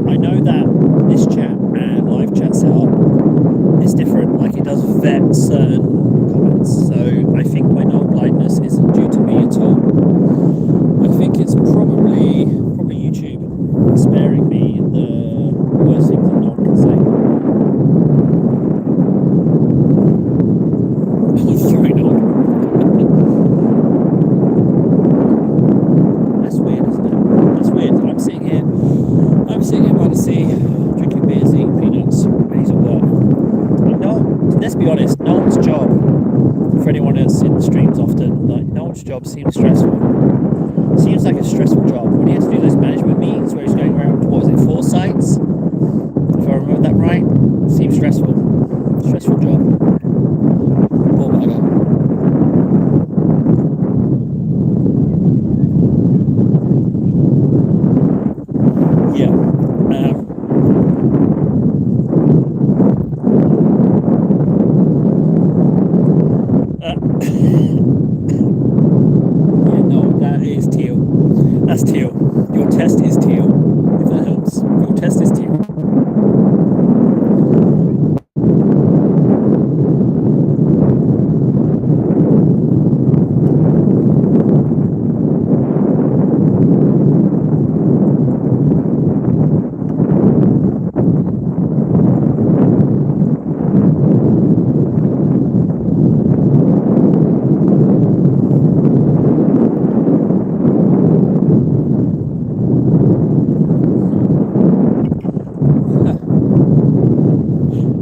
I know that this chat and live chat setup is different. Like, it does vet certain comments. So I think my Nold blindness isn't due to me at all. I think it's probably YouTube sparing me the worst things that Nold can say. Sorry, Nold. That's weird, isn't it? That's weird. I'm sitting here by the sea, drinking beers, eating peanuts, and he's at work. And Nold, let's be honest, Nold's job, for anyone that's in streams often, like, Nold's job seems stressful. Seems like a stressful job when he has to do those management meetings where he's going around, what was it, 4 sites? If I remember that right. Seems stressful. Stressful job. Poor bugger. Yeah. Yeah, no, that is teal. That's teal. Your test is teal. If that helps. Your test is teal.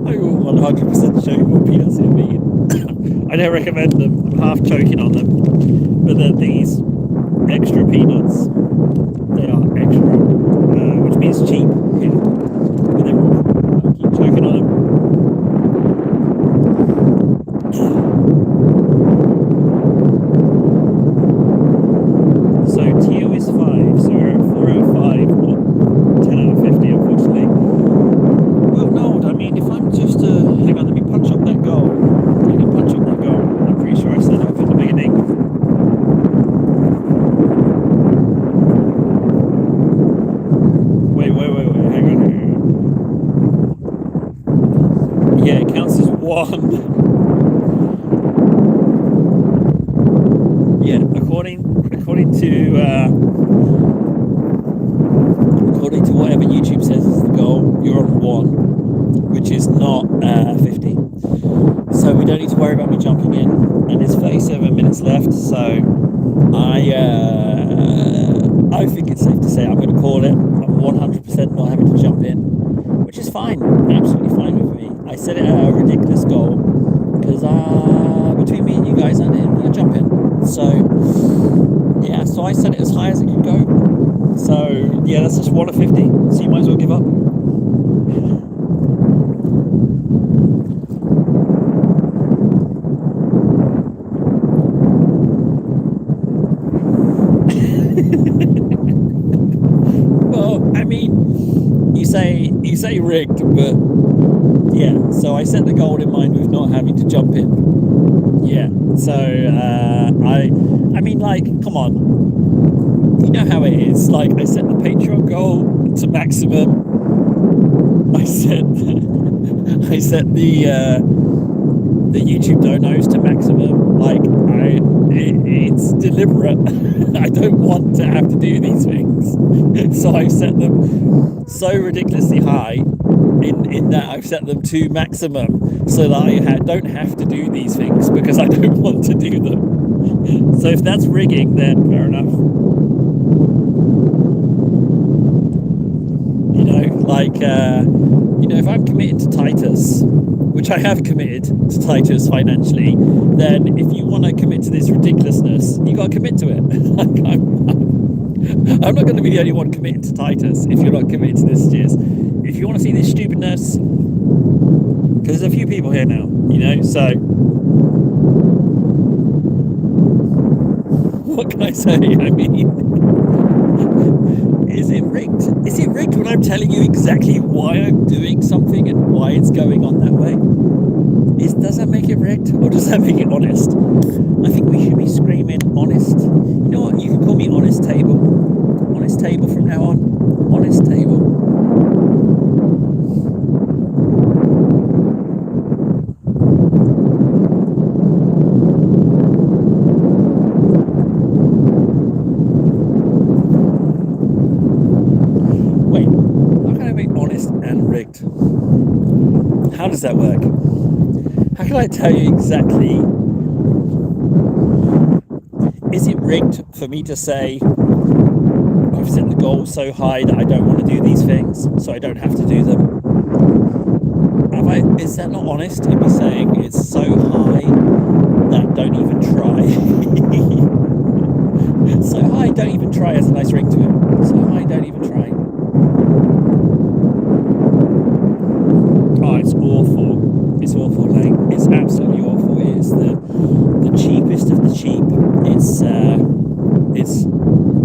I will 100% show you what peanuts are vegan. I don't recommend them. I'm half choking on them. But they're these extra peanuts. They are extra, which means cheap. Yeah. But they're raw. I'll keep choking on them. So teal is 5, so we're at 4 out of 5, not 10 out of 50, unfortunately. Well, no, I mean, if I'm just hang on, let me punch up that goal. I can punch up that goal. I'm pretty sure I set it up in the beginning. Wait, hang on. Yeah, it counts as 1. Yeah, according to whatever YouTube says is the goal, you're on 1, which is not 50. So we don't need to worry about me jumping in. And there's 37 minutes left, so I think it's safe to say I'm going to call it. I'm 100% not having to jump in, which is fine, absolutely fine with me. I set it at a ridiculous goal because between me and you guys, I didn't want to jump in. So yeah, so I set it as high as it could go. So yeah, that's just 1 of 50. So you might as well give up. Well, I mean, you say rigged, but yeah. So I set the goal in mind with not having to jump in. Yeah. So I mean, like, come on. You know how it is. Like, I set the Patreon goal to maximum. I set the YouTube donos to maximum. Like, it's deliberate. I don't want to have to do these things, so I set them so ridiculously high. In that I've set them to maximum, so that I don't have to do these things because I don't want to do them. So if that's rigging, then fair enough. like, if I'm committed to Titus, which I have committed to Titus financially, then if you want to commit to this ridiculousness, you got to commit to it. I'm not going to be the only one committed to Titus if you're not committed to this. Cheers. If you want to see this stupidness, because there's a few people here now, so what can I say? I mean, is it rigged? Is it rigged when I'm telling you exactly why I'm doing something and why it's going on that way? Does that make it rigged, or does that make it honest? I think we should be screaming honest. You know what? You can call me Honest Table. Honest Table from now on. Honest Table. Wait, how can I make honest and rigged? How does that work? How can I tell you exactly? Is it rigged for me to say, I've set the goal so high that I don't want to do these things, so I don't have to do them? Is that not honest in me saying it's so high that don't even try? So high, don't even try has a nice ring to it. So high, don't even try. Oh, it's awful. It's awful, like, it's absolutely awful. It is the cheapest of the cheap.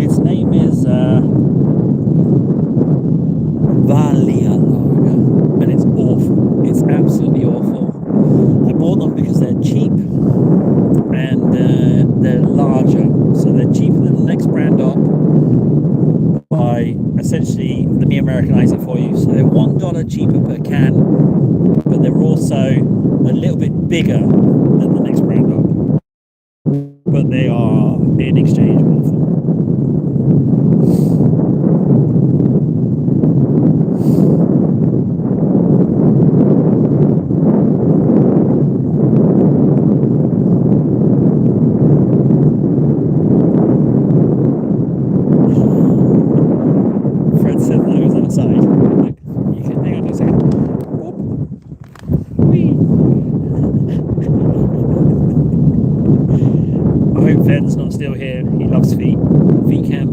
Its name is Valia Lager, and it's awful. It's absolutely awful. I bought them because they're cheap and they're larger, so they're cheaper than the next brand up. By essentially, let me Americanize it for you. So they're $1 cheaper per can, but they're also a little bit bigger than the next brand up. But they are in exchange awful. Fred said that I was outside. Look, you can hang on a second. Whee. I hope Fed's not still here. He loves feet. Feet camp.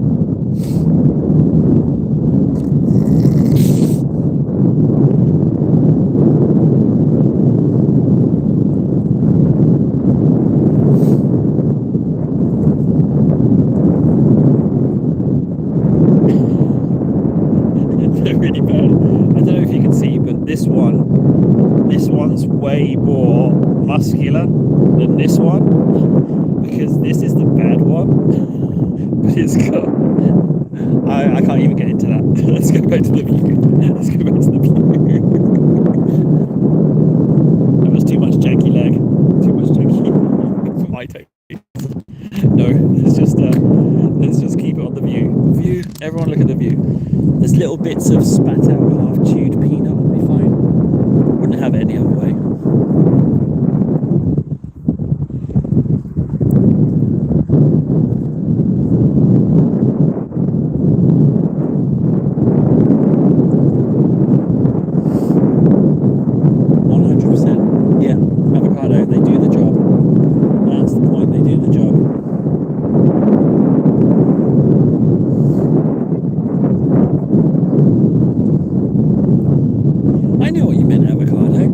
They're really bad. I don't know if you can see, but this one's way more muscular than this one, because this is the bad one. But it's got, I can't even get into that. Let's go back to the view. Let's go back to the view. That was too much janky leg. Too much janky. My take. No, let's just keep it on the view. View. Everyone look at the view. There's little bits of spat out half chewed peanut will be fine. Wouldn't have it any other way. I knew what you meant, avocado.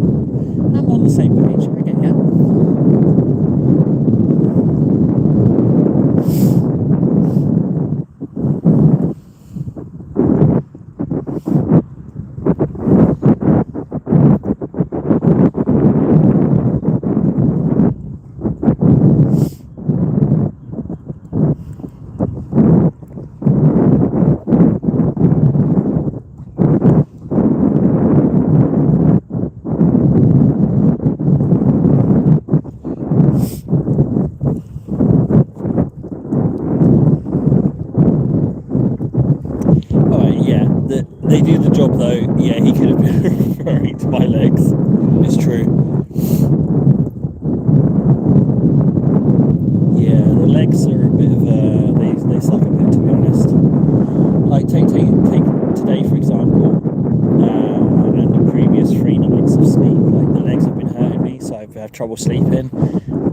trouble sleeping,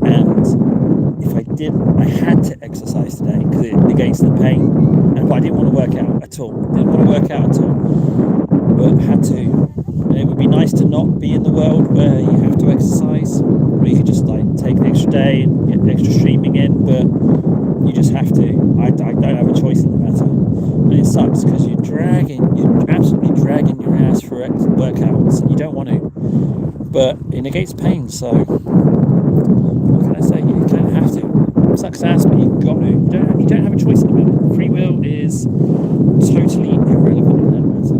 and if I had to exercise today because it negates the pain, but I didn't want to work out at all. But had to. And it would be nice to not be in the world where you have to exercise, or you could just like take an extra day and get extra streaming in, but you just have to. I don't have a choice in the matter. And it sucks because you're absolutely dragging your ass for workouts, and you don't want to. But it negates pain, so what can I say? You kind of have to. It sucks ass, but you've got to. You don't have a choice in the matter. Free will is totally irrelevant in that matter.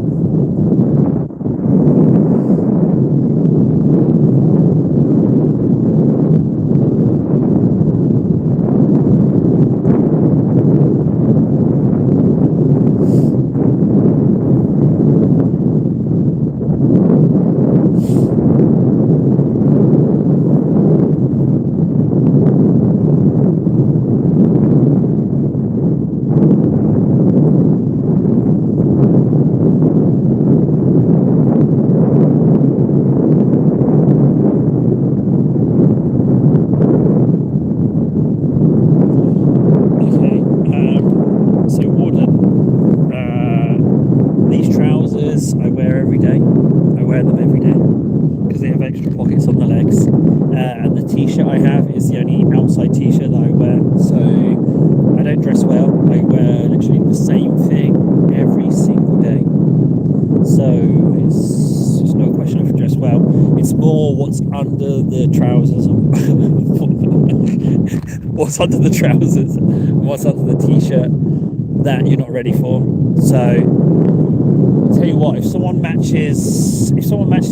T-shirt I have is the only outside t-shirt that I wear, so I don't dress well. I wear literally the same thing every single day, so it's just no question if I dress well. It's more what's under the trousers what's under the trousers and what's under the t-shirt that you're not ready for. So tell you what, if someone matches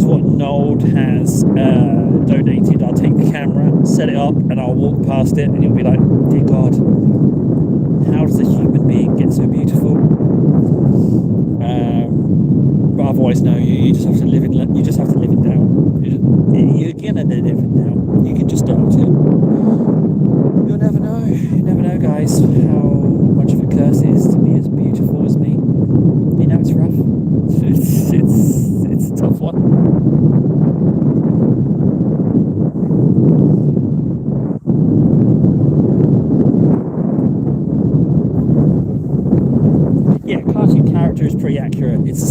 what Nold has donated, I'll take the camera, set it up, and I'll walk past it, and you'll be like, dear God, how does a human being get so beautiful? But otherwise, no, you just have to live it down. You're gonna live it down. You can just doubt it. You'll never know. You never know, guys, how much of a curse it is to be as beautiful as me. You know, it's rough. It's a tough one. Yeah, cartoon character is pretty accurate. It's the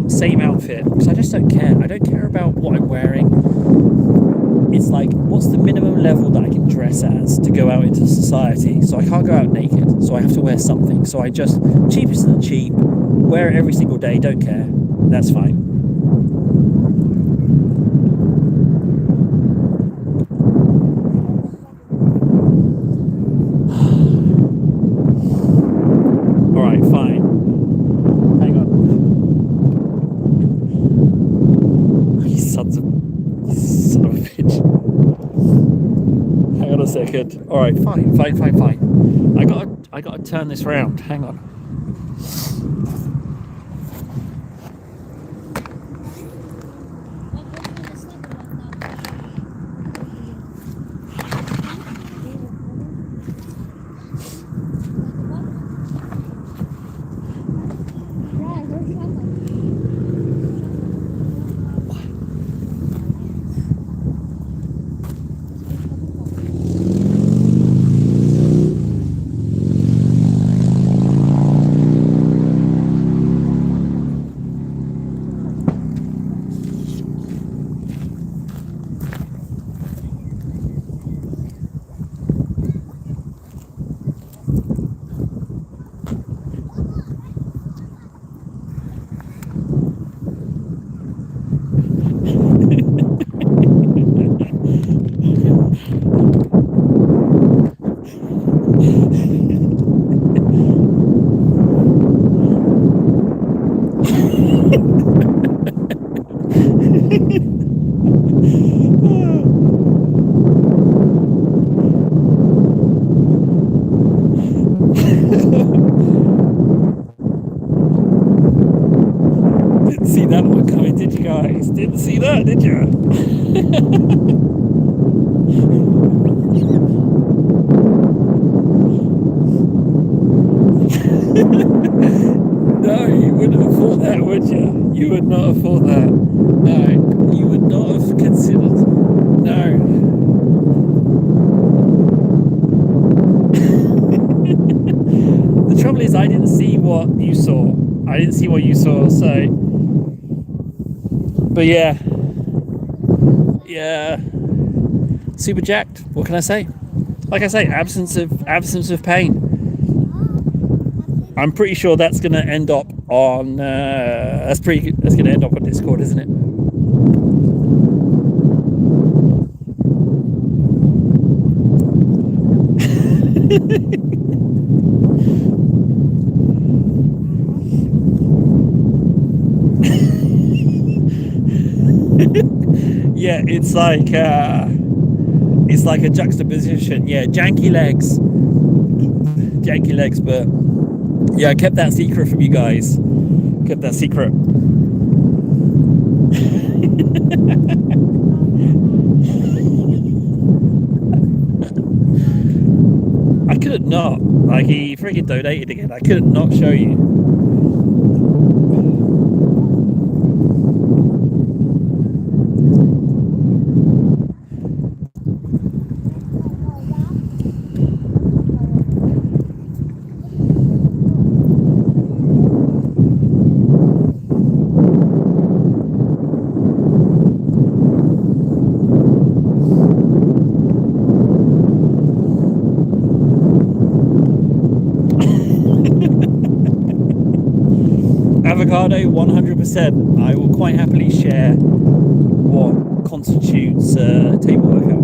same outfit, because I just don't care. I don't care about what I'm wearing. It's like, what's the minimum level that I can dress as to go out into society? So I can't go out naked, so I have to wear something. So I just, cheapest of the cheap, wear it every single day, don't care. That's fine. Alright, fine. Hang on. You son of a bitch. Hang on a second. Alright, fine. I gotta turn this round. Hang on. Didn't see that one coming, did you guys? Didn't see that, did you? No, you wouldn't have thought that, would you? You would not have thought that. No, you would not have considered. No. is, I didn't see what you saw. So, but yeah, super jacked. What can I say? Like I say, absence of pain. I'm pretty sure that's going to end up on that's going to end up on Discord, isn't it? Yeah, it's like a juxtaposition. Yeah, janky legs, but yeah, I kept that secret from you guys. Kept that secret. I couldn't not. Like, he freaking donated again. I couldn't not show you. Avocado, 100%. I will quite happily share what constitutes a table workout.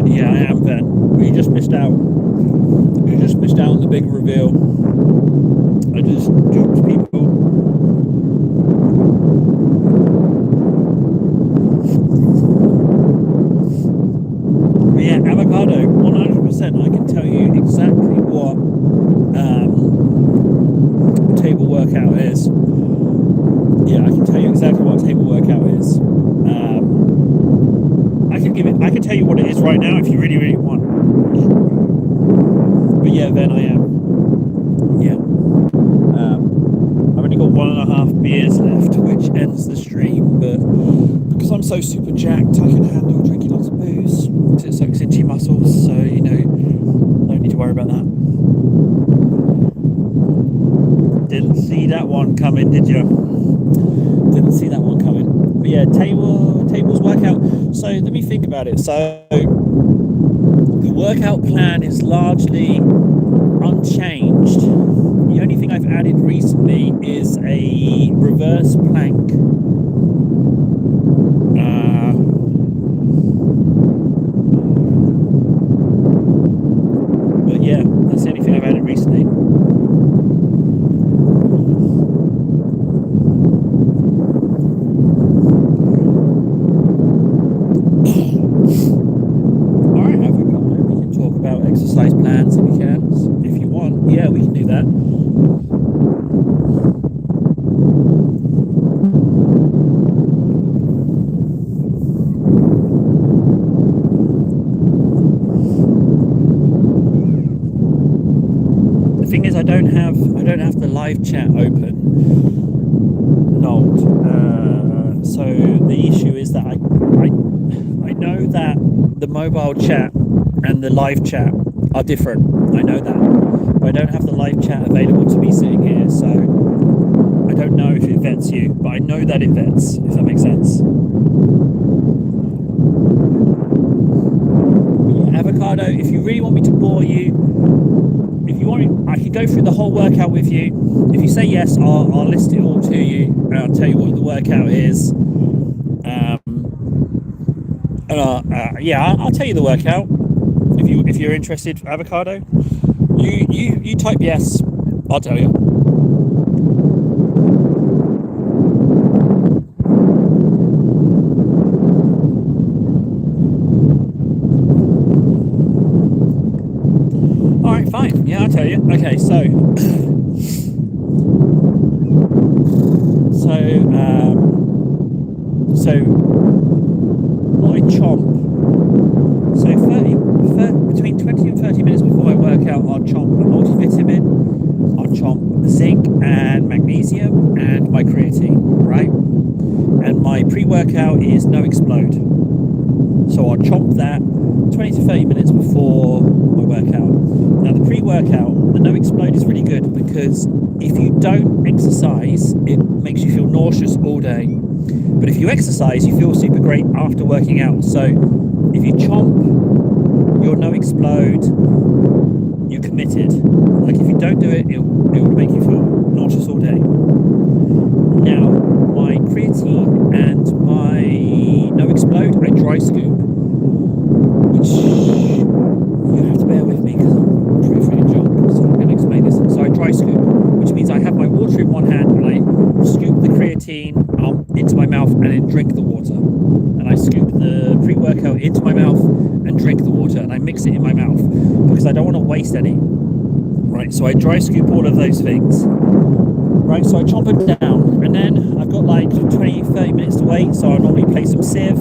Yeah, I am, Ben. We just missed out. You just missed out on the big reveal. I just duped people. But yeah, avocado, 100%. I can tell you exactly what a table workout is. Yeah, I can tell you exactly what a table workout is. I can tell you what it is right now if you really, really want. But yeah, then I am. Yeah. I've only got 1.5 beers left, which ends the stream, but because I'm so super jacked, I can handle drinking lots of booze because it soaks into your muscles, so, you know, don't need to worry about that. Didn't see that one coming, did you? Didn't see that one coming. But yeah, tables workout. So let me think about it. So the workout plan is largely unchanged. The only thing I've added recently is a reverse plank. But yeah, that's the only thing I've added recently. Exercise plans if you want. Yeah, we can do that. The thing is, I don't have the live chat open. So the issue is that I know that the mobile chat and the live chat are different. I know that. But I don't have the live chat available to me sitting here, so I don't know if it vets you, but I know that it vets, if that makes sense. Yeah, avocado, if you really want me to bore you, if you want, I can go through the whole workout with you. If you say yes, I'll list it all to you, and I'll tell you what the workout is. I'll tell you the workout. If you're interested, avocado, you type yes, I'll tell you. All right, fine. Yeah, I'll tell you. Okay, so my chomp. So between 20 and 30 minutes before I work out, I'll chomp a multivitamin, I'll chomp zinc and magnesium and my creatine, right? And my my pre-workout is No Explode. So I'll chomp that 20 to 30 minutes before my workout. Now the pre-workout, the No Explode is really good because if you don't exercise, it makes you feel nauseous all day. But if you exercise, you feel super great after working out. So if you chomp your No Explode, you're committed. Like if you don't do it, it would make you feel nauseous all day. Now, my creatine and my No Explode, I dry scoop, which you have to bear with me because I'm pretty freaking drunk, so I'm going to explain this. So I dry scoop, which means I have my water in one hand and I scoop the creatine into my mouth and then drink the water. And I scoop the pre-workout into my mouth and drink the water, and I mix it in my mouth because I don't want to waste any. Right, so I dry scoop all of those things. Right, so I chomp them down, and then I've got like 20-30 minutes to wait, so I normally play some Civ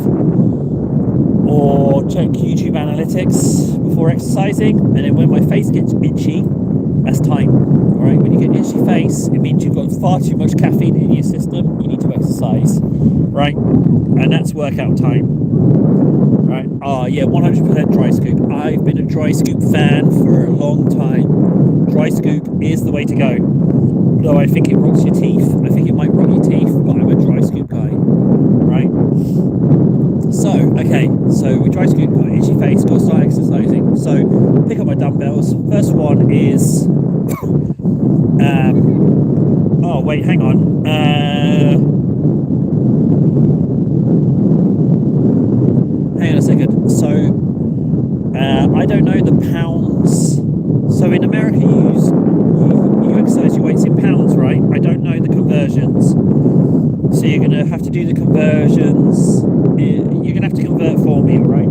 or check YouTube analytics before exercising, and then when my face gets itchy, that's time. Alright, when you get itchy face, it means you've got far too much caffeine in your system, you need to exercise, right? And that's workout time. Right, 100% dry scoop. I've been a dry scoop fan for a long time. Dry scoop is the way to go. Though I think it rots your teeth. I think it might rot your teeth, but I'm a dry scoop guy. Right? So we dry scoop, got itchy face, got to start exercising. So pick up my dumbbells. First one is hang on. Hang on a second. So I don't know the pounds. So in America you exercise your weights in pounds, right? I don't know the conversions. So you're gonna have to do the conversions. You're gonna have to convert for me, right?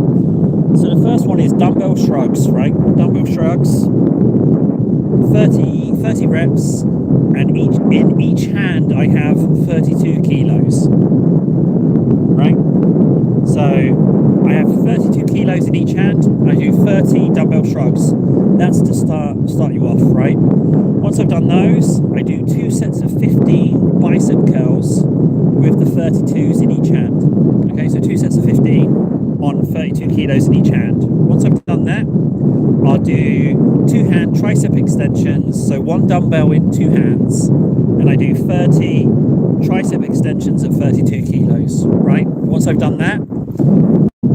So the first one is dumbbell shrugs, right? Dumbbell shrugs, 30 reps, and in each hand I have 32 kilos, right? So I have 32 kilos in each hand. I do 30 dumbbell shrugs. That's to start you off, right? Once I've done those, I do 2 sets of 15 bicep curls with the 32s in each hand. Okay, so 2 sets of 15 on 32 kilos in each hand. Once I've done that, I'll do 2 hand tricep extensions, so 1 dumbbell in 2 hands, and I do 30 tricep extensions at 32 kilos, right? Once I've done that,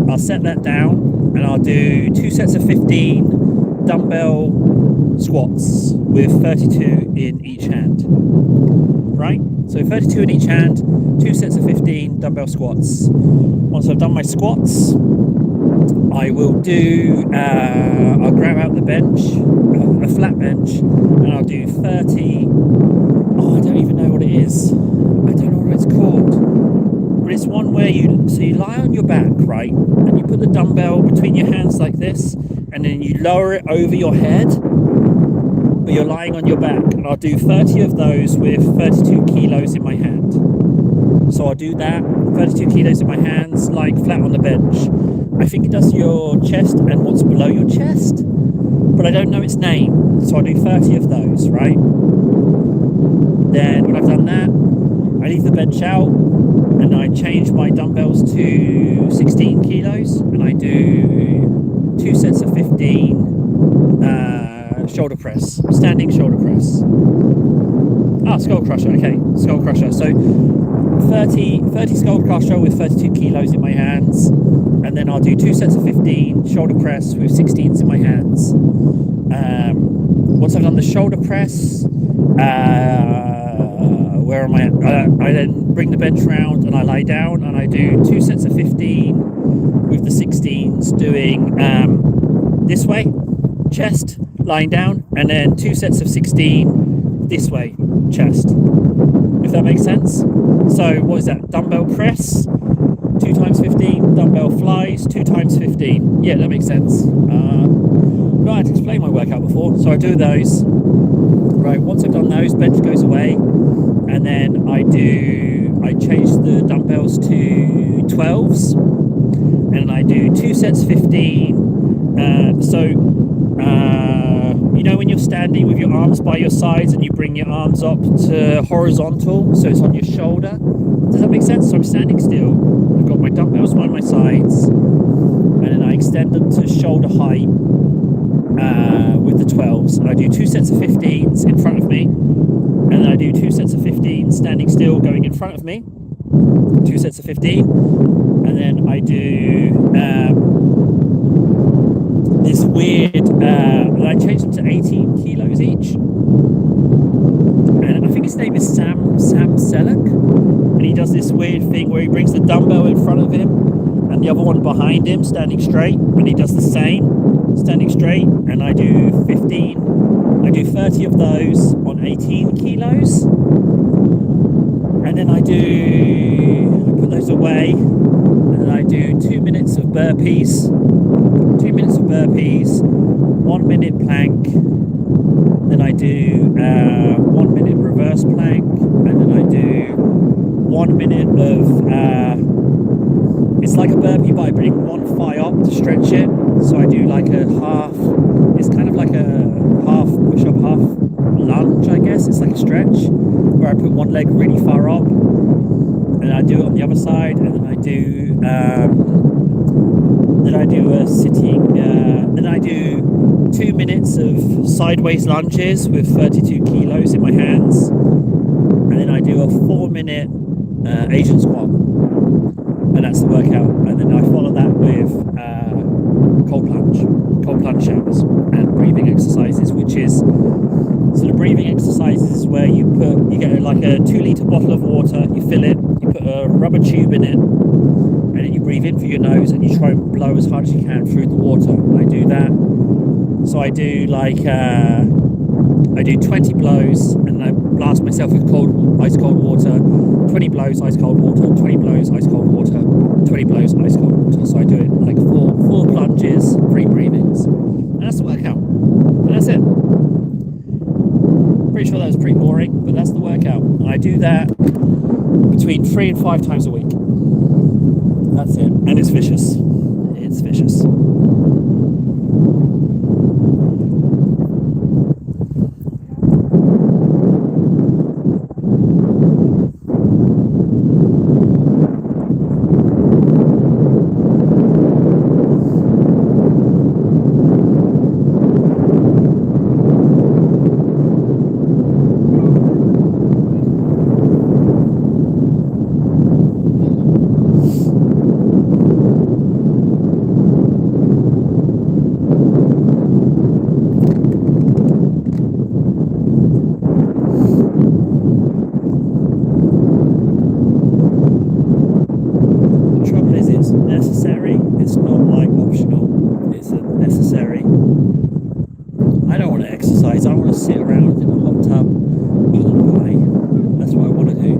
I'll set that down and I'll do 2 sets of 15 dumbbell squats with 32 in each hand, right? So 32 in each hand, 2 sets of 15 dumbbell squats. Once I've done my squats, I will do, I'll grab out the bench, a flat bench, and I'll do 30, I don't even know what it is. I don't know what it's called. But it's one where you lie on your back, right? And you put the dumbbell between your hands like this, and then you lower it over your head, but you're lying on your back. And I'll do 30 of those with 32 kilos in my hand. So I'll do that, 32 kilos in my hands, lying flat on the bench. I think it does your chest and what's below your chest, but I don't know its name. So I'll do 30 of those, right? Then when I've done that, I leave the bench out and I change my dumbbells to 16 kilos and I do 2 sets of 15 shoulder press, standing shoulder press. Skull crusher, okay, skull crusher. So 30 skull crusher with 32 kilos in my hands, and then I'll do 2 sets of 15 shoulder press with 16s in my hands. Once I've done the shoulder press, where am I at? I then bring the bench round and I lie down and I do 2 sets of 15 with the 16s doing this way, chest, lying down, and then 2 sets of 16 this way, chest, if that makes sense. So what is that? Dumbbell press, 2 times 15, dumbbell flies, 2 times 15. Yeah, that makes sense. I had to explain my workout before, so I do those. Right, once I've done those, bench goes away, and then I change the dumbbells to 12s, and I do 2 sets 15. You know when you're standing with your arms by your sides and you bring your arms up to horizontal, so it's on your shoulder? Does that make sense? So I'm standing still, shoulder height with the 12s, and I do 2 sets of 15s in front of me, and then I do 2 sets of 15 standing still going in front of me, 2 sets of 15, and then I do this weird, I changed them to 18 kilos each, and I think his name is Sam Selleck, and he does this weird thing where he brings the dumbbell in front of him and the other one behind him standing straight, and he does the same standing straight, and I do 30 of those on 18 kilos, and then I put those away, and then I do 2 minutes of burpees, 1 minute plank, then I do 1 minute reverse plank, and then I do 1 minute of it's like a burpee, but I bring one thigh up to stretch it, so I do like a half, it's kind of like a half push-up, half lunge, I guess. It's like a stretch where I put one leg really far up, and I do it on the other side, and then I do a sitting, then I do 2 minutes of sideways lunges with 32 kilos in my hands, and then I do a 4-minute Asian squat, and that's the workout. And then I follow that with cold plunge showers and breathing exercises, which is, so the breathing exercises is where you get like a 2-litre bottle of water, you fill it, you put a rubber tube in it, and then you breathe in through your nose and you try and blow as hard as you can through the water. I do that. So I do like I do 20 blows, and I blast myself with ice cold water, 20 blows, ice cold water, 20 blows, ice cold water, 20 blows, ice cold water. So I do it like four plunges, 3 breathings, and that's the workout, and that's it. Pretty sure that was pretty boring, but that's the workout, and I do that between 3 and 5 times a week. That's it, and it's vicious. It's vicious. It's not like optional, it's necessary. I don't want to exercise, I want to sit around in a hot tub eating pie. That's what I want to do.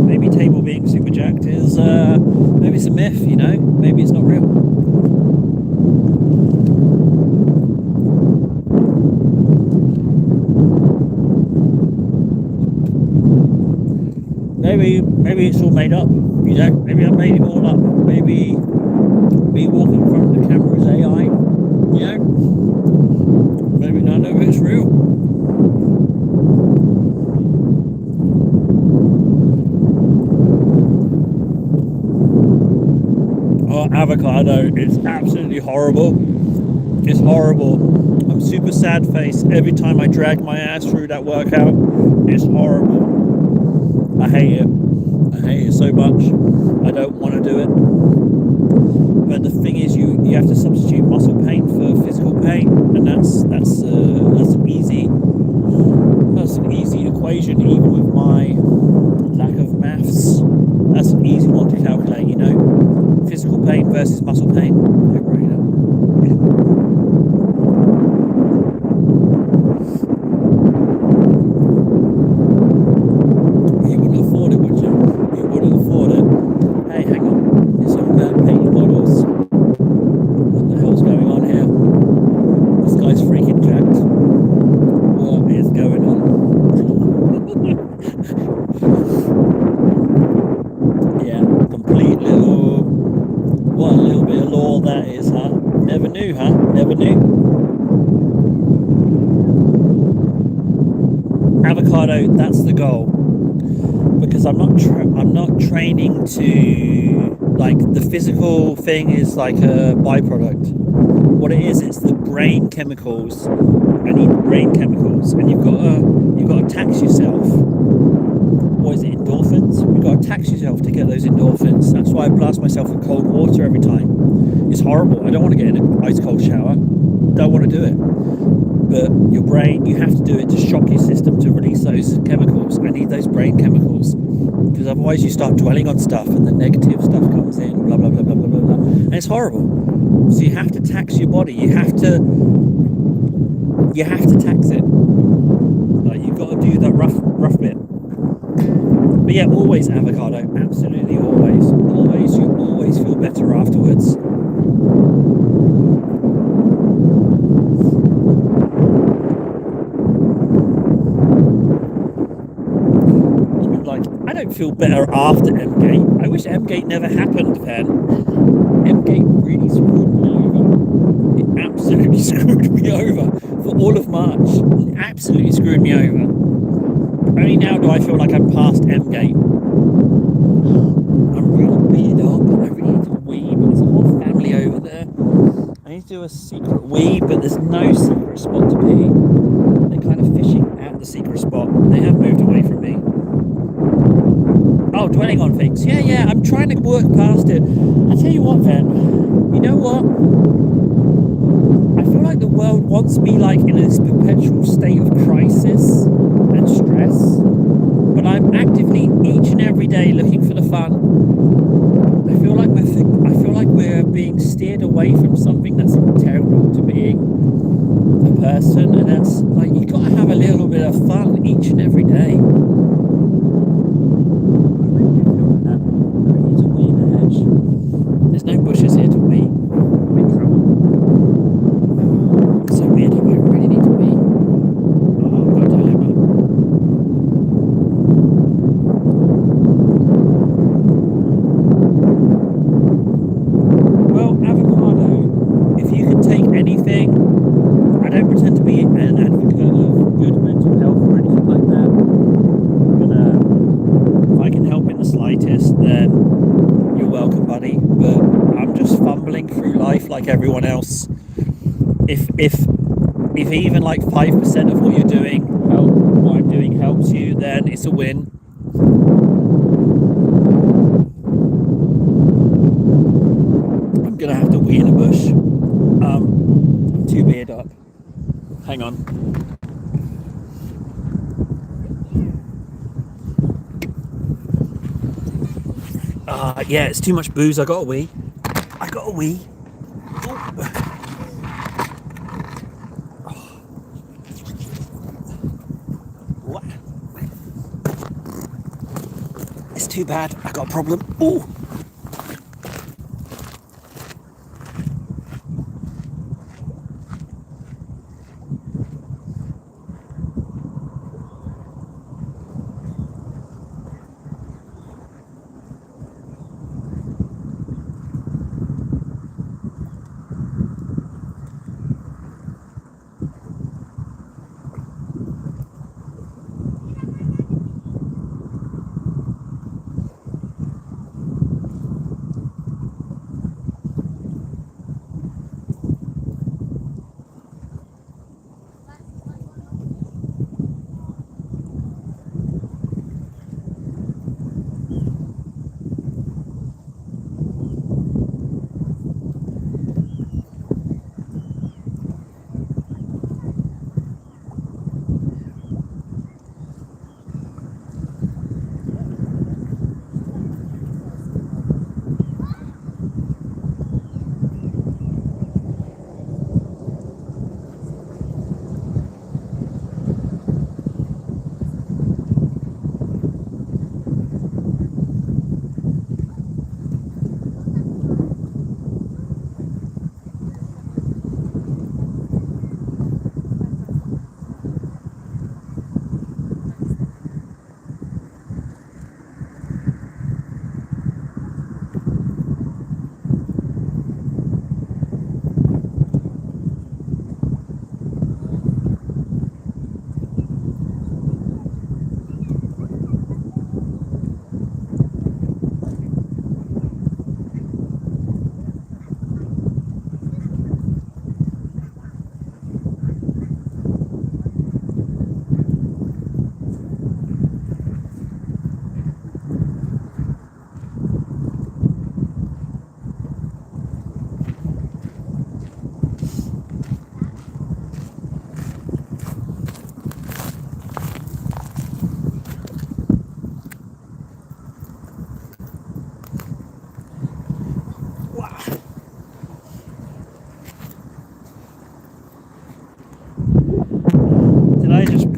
Maybe table being super jacked is maybe it's a myth, you know, maybe it's not real. Maybe it's all made up, you know, maybe I made it all up, maybe me walking in front of the camera is AI, you know, maybe none of it's real. Avocado, it's absolutely horrible. It's horrible. I'm super sad faced every time I drag my ass through that workout. It's horrible. I hate it. I hate it so much. I don't want to do it. But the thing is, you have to substitute muscle pain for physical pain, and that's an easy equation, even with my lack of maths. That's an easy one to calculate, you know. Physical pain versus muscle pain. You wouldn't have avocado, that's the goal, because I'm not training to, like, the physical thing is like a byproduct. What it is, it's the brain chemicals. I need brain chemicals, and you've got to tax yourself. What is it, endorphins? You've got to tax yourself to get those endorphins. That's why I blast myself with cold water every time. It's horrible. I don't want to get in an ice cold shower. Don't want to do it. But your brain, you have to do it to shock your system to release those chemicals. I need those brain chemicals, because otherwise you start dwelling on stuff and the negative stuff comes in, blah blah blah blah blah blah blah, and it's horrible. So you have to tax your body. You have to tax it. Like, you've got to do that rough bit. But yeah, always avocado. Absolutely always. Always. You always feel better afterwards. Like, I don't feel better after M-Gate. I wish M-Gate never happened, then. M-Gate really screwed me over. It absolutely screwed me over for all of March. It absolutely screwed me over. Only now do I feel like I'm past M-Gate. I'm really weird up. I really need to wee, but there's a whole family over there. I need to do a secret wee, but there's no secret spot to pee. They're kind of fishing at the secret spot. They have moved away from me. Oh, dwelling on things. Yeah, I'm trying to work past it. I tell you what, then. You know what? I feel like the world wants me, like, in this perpetual state of crisis and stress, but I'm actively each and every day looking for the fun. I feel like we're being steered away from something that's integral to being a person, and that's like, you got to have a little bit of fun each and every day. I need to wee in the hedge. There's no bushes here to wee. I'm in trouble. It's so weird. I really need to wee. Oh, I've got a dilemma. Well, avocado, if you can take anything, I don't pretend to be an advocate of good mental health or anything like that. If I can help in the slightest, then you're welcome, buddy. But I'm just fumbling through life like everyone else. If even like 5% of what you're doing, what I'm doing, helps you, then it's a win. I'm gonna have to wee in a bush. I'm too beard up. Hang on. Yeah, it's too much booze. I got a wee. What? It's too bad. I got a problem. Oh.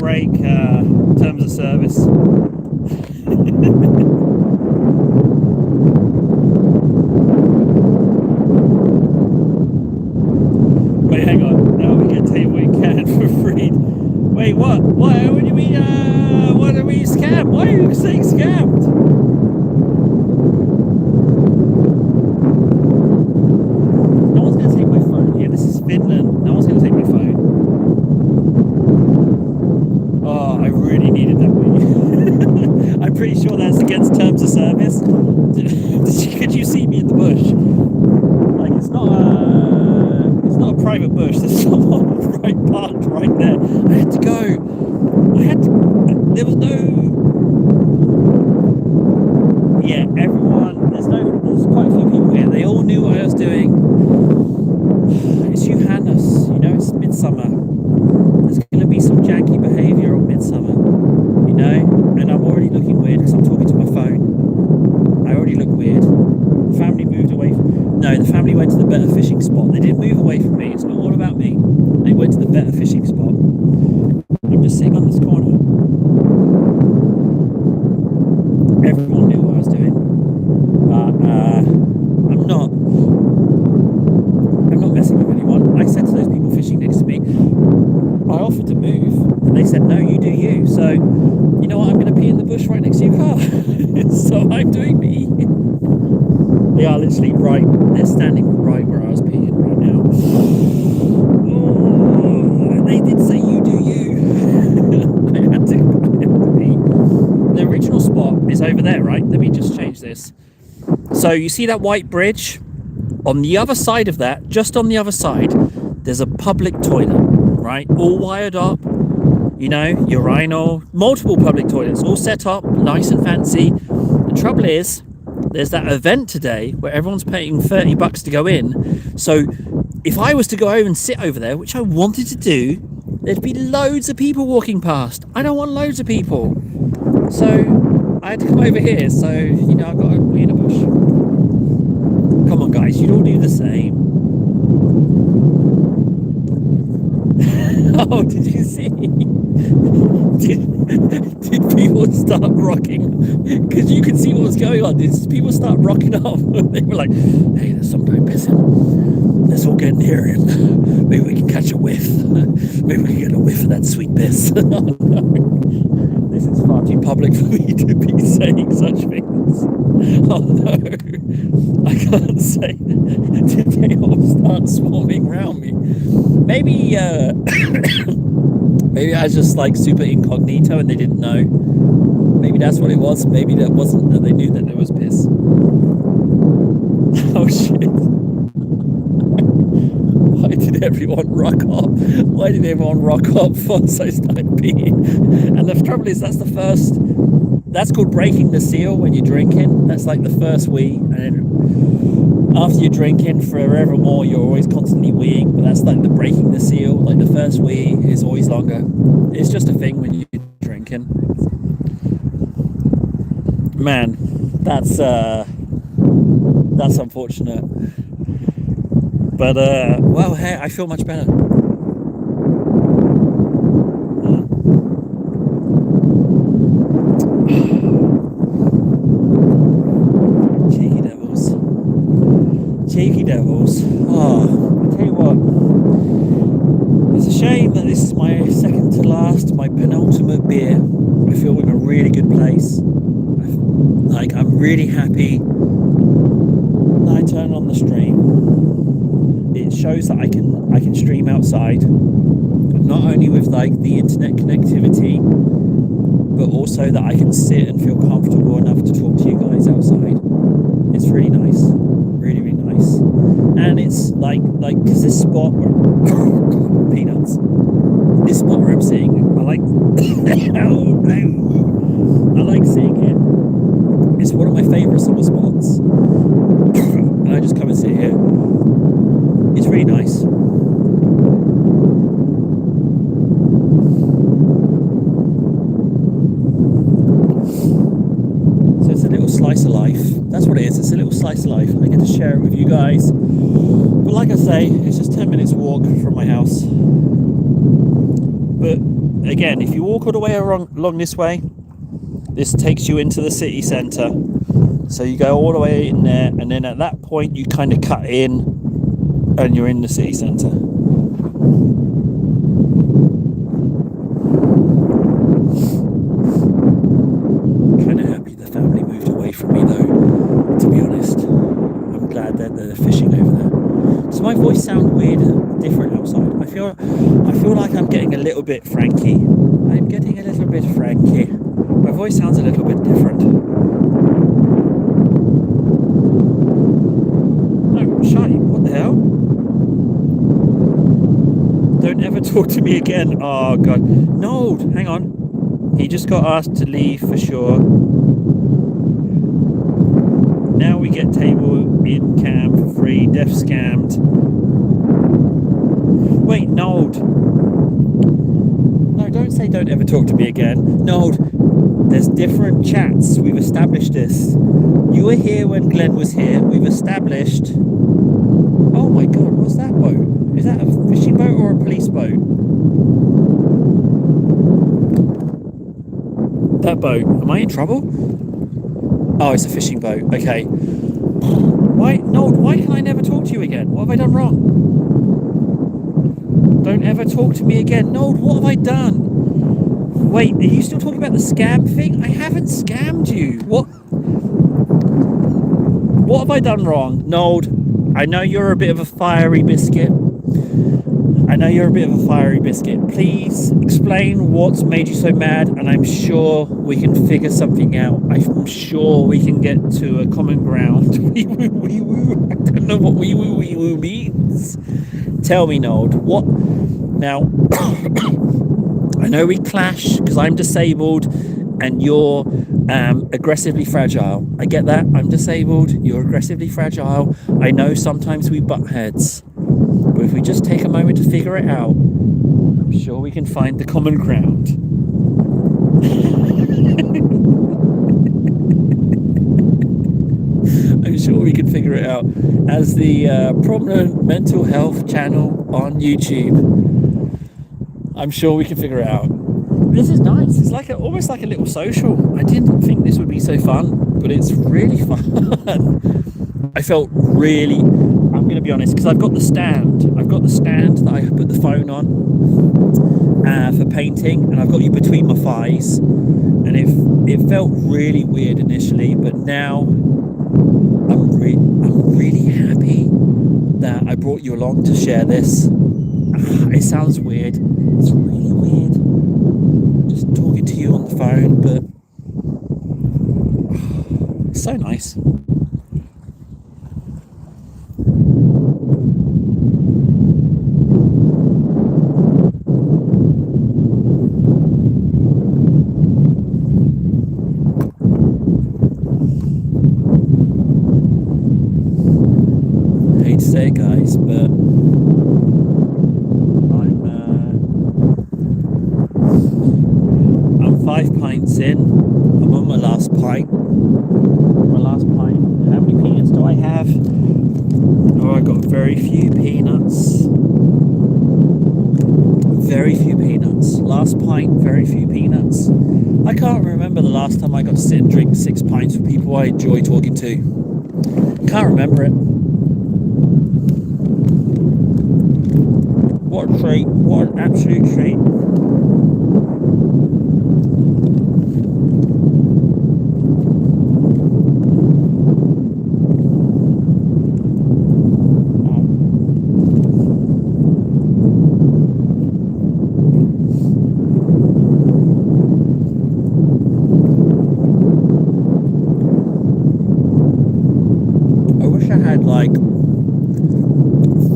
break terms of service. Wait, hang on. Now we can take what we can for free. Wait, what? What do you mean? What do we scam? Why are you saying scammed? No one's going to take my phone. Yeah, this is Finland. No one's going to take my phone. Oh, I really needed that weed. I'm pretty sure that's against terms of service. Could you see me in the bush? Like, it's not a private bush. There's someone right parked right there. I had to go. There was no. Yeah, everyone. There's quite a few people here. They all knew what I was doing. It's Johannes. You know, it's midsummer. There's going to be some janky behaviour on midsummer. You know, and I'm already looking weird because I'm talking to my phone. I already look weird. The family moved away from... No, the family went to the better fishing spot. They didn't move away from me. It's not all about me. They went to the better fishing spot. I'm just sitting on this corner. Everyone knew what I was doing. But I'm not messing with anyone. I said to those people fishing next to me, I offered to move. And they said, no, you do you. So, you know what? I'm going to pee in the bush right next to your car. So I'm doing me. They are literally right. They're standing right where I was peeing right now. Oh, they did say you do you. I had to pee. The original spot is over there, right? Let me just change this. So you see that white bridge? On the other side of that, just on the other side, there's a public toilet, right? All wired up, you know, urinal, multiple public toilets, all set up, nice and fancy. The trouble is, there's that event today where everyone's paying $30 to go in. So if I was to go over and sit over there, which I wanted to do, there'd be loads of people walking past. I don't want loads of people. So I had to come over here. So, you know, I've got to be in a bush. Come on, guys, you'd all do the same. Oh, did you see? Did people start rocking? Because you could see what was going on. Did people start rocking up? They were like, hey, there's some guy pissing. Let's all get near him. Maybe we can catch a whiff. Maybe we can get a whiff of that sweet piss. Oh, no. This is far too public for me to be saying such things. Oh no, I can't say. Did they all start swarming around me? Maybe maybe I was just like super incognito and they didn't know. Maybe that's what it was. Maybe that wasn't that they knew that there was piss. Oh shit. Why did everyone rock up? Why did everyone rock up once I started peeing? And the trouble is, that's the first... That's called breaking the seal when you're drinking. That's like the first wee. And then after you're drinking forevermore, you're always constantly weeing. But that's like the breaking the seal. Like the first wee is always longer. It's just a thing when you're drinking. Man, that's unfortunate. But, well, hey, I feel much better. Cheeky devils. Cheeky devils. Oh, I tell you what. It's a shame that this is my second to last, my penultimate beer. I feel we're in a really good place. Like, I'm really happy that I turned on the stream. It shows that I can stream outside, not only with like the internet connectivity, but also that I can sit and feel comfortable enough to talk to you guys outside. It's really nice, really, really nice. And it's like because this spot where peanuts, this spot where I'm sitting, I like sitting here. It's one of my favourite summer spots, and I just come and sit here. It's really nice. So it's a little slice of life. That's what it is. It's a little slice of life. I get to share it with you guys. But like I say, it's just 10 minutes walk from my house. But again, if you walk all the way along this way, this takes you into the city centre. So you go all the way in there, and then at that point you kind of cut in and you're in the city centre. Kind of happy the family moved away from me though, to be honest. I'm glad that they're fishing over there. Does my voice sound weird, different outside? I feel like I'm getting a little bit Frankie. I'm getting a little bit Frankie. My voice sounds a little bit different. Oh, shite, what the hell? Don't ever talk to me again. Oh, God. No, hang on. He just got asked to leave for sure. Now we get table in cam for free. Def scammed. Wait, Nold. No, don't say don't ever talk to me again. Nold, there's different chats. We've established this. You were here when Glenn was here. We've established... Oh my God, what's that boat? Is that a fishing boat or a police boat? That boat. Am I in trouble? Oh, it's a fishing boat. Okay. Why? No, why can I never talk to you again? What have I done wrong? Don't ever talk to me again. No, what have I done? Wait, are you still talking about the scam thing? I haven't scammed you. What have I done wrong? Nold, I know you're a bit of a fiery biscuit. Please explain what's made you so mad, and I'm sure we can figure something out. I'm sure we can get to a common ground. Wee woo, wee woo. I don't know what wee woo means. Tell me, Nold, what? Now, I know we clash because I'm disabled and you're aggressively fragile. I get that. I'm disabled. You're aggressively fragile. I know sometimes we butt heads. But if we just take a moment to figure it out, I'm sure we can find the common ground. I'm sure we can figure it out. As the prominent mental health channel on YouTube, I'm sure we can figure it out. This is nice. It's like almost like a little social. I didn't think this would be so fun, but it's really fun. I felt really... I'm going to be honest, because I've got the stand that I put the phone on for painting, and I've got you between my thighs, and it felt really weird initially, but now I'm really happy that I brought you along to share this. It sounds weird. It's really weird just talking to you on the phone, but it's so nice. Say guys, but I'm 5 pints in. I'm on my last pint. How many peanuts do I have? Oh, I got very few peanuts. Last pint, very few peanuts. I can't remember the last time I got to sit and drink 6 pints with people I enjoy talking to. Can't remember it. What a treat. What an absolute treat. I wish I had like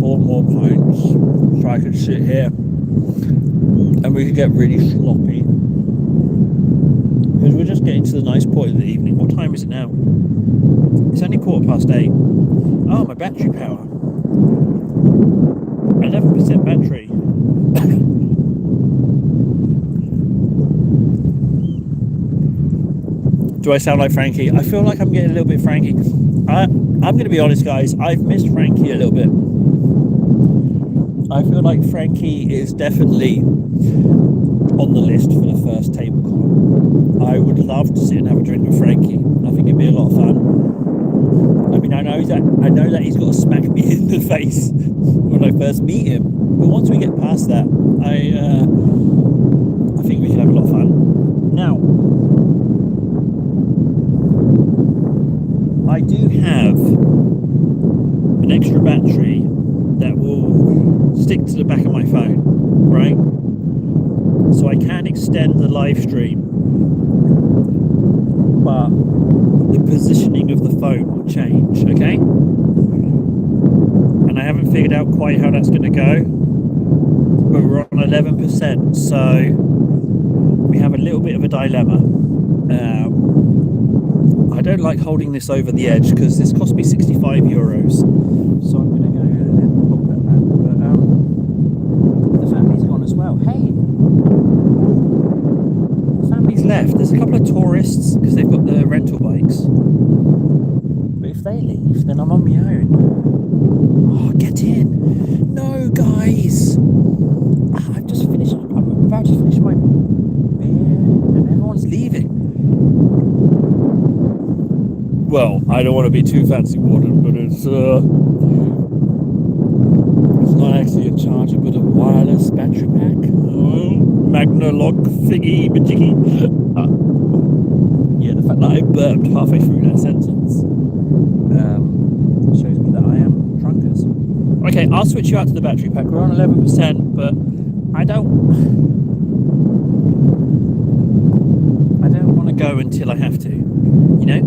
4 more pints so I could sit here and we could get really sloppy, because we're just getting to the nice point of the evening. What time is it now? It's only 8:15. Oh, my battery power, 11% battery. Do I sound like Frankie? I feel like I'm getting a little bit Frankie. I'm going to be honest, guys. I've missed Frankie a little bit. I feel like Frankie is definitely the list for the first TableCon. I would love to sit and have a drink with Frankie. I think it'd be a lot of fun. I mean, I know that he's got to smack me in the face when I first meet him, but once we get past that, I think we can have a lot of fun. Now, I do have an extra battery that will stick to the back of my phone, right? So I can extend the live stream, but the positioning of the phone will change, okay? And I haven't figured out quite how that's going to go, but we're on 11%, so we have a little bit of a dilemma. I don't like holding this over the edge because this cost me 65 euros. So I'm going to go and pop that back. But the family's gone as well. Hey! The family's left. There's a couple of tourists because they've got the rental bikes. But if they leave, then I'm on my own. Oh, get in! No, guys! I've just finished. I'm about to finish my beer and everyone's leaving. Well, I don't want to be too fancy watered, but it's not actually a charger, but a wireless battery pack. Magna lock thingy majiggy. Yeah, the fact that I burped halfway through that sentence shows me that I am drunk as. Okay, I'll switch you out to the battery pack. We're on 11%, but I don't want to go until I have to. You know,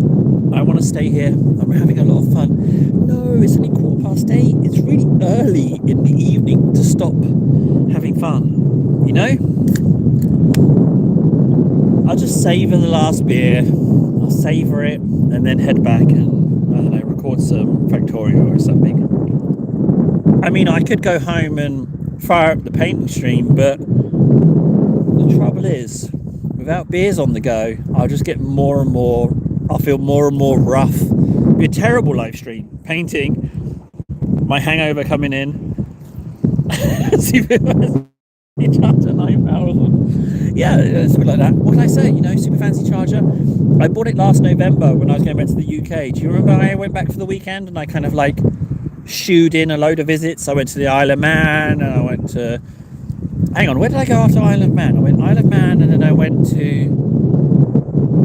I want to stay here. I'm having a lot of fun. No, it's only 8:15. It's really early in the evening to stop having fun. You know, I'll just savor the last beer. I'll savor it and then head back and I don't know, record some Factorio or something. I mean, I could go home and fire up the painting stream, but the trouble is, without beers on the go, I'll just get more and more. I'll feel more and more rough. It'll be a terrible live stream. Painting, my hangover coming in. Charger 9,000. Yeah, it's a bit like that. What can I say? You know, super fancy charger. I bought it last November when I was going back to the UK. Do you remember I went back for the weekend and I kind of like shooed in a load of visits? I went to the Isle of Man and I went to... Hang on, where did I go after Isle of Man? I went Isle of Man and then I went to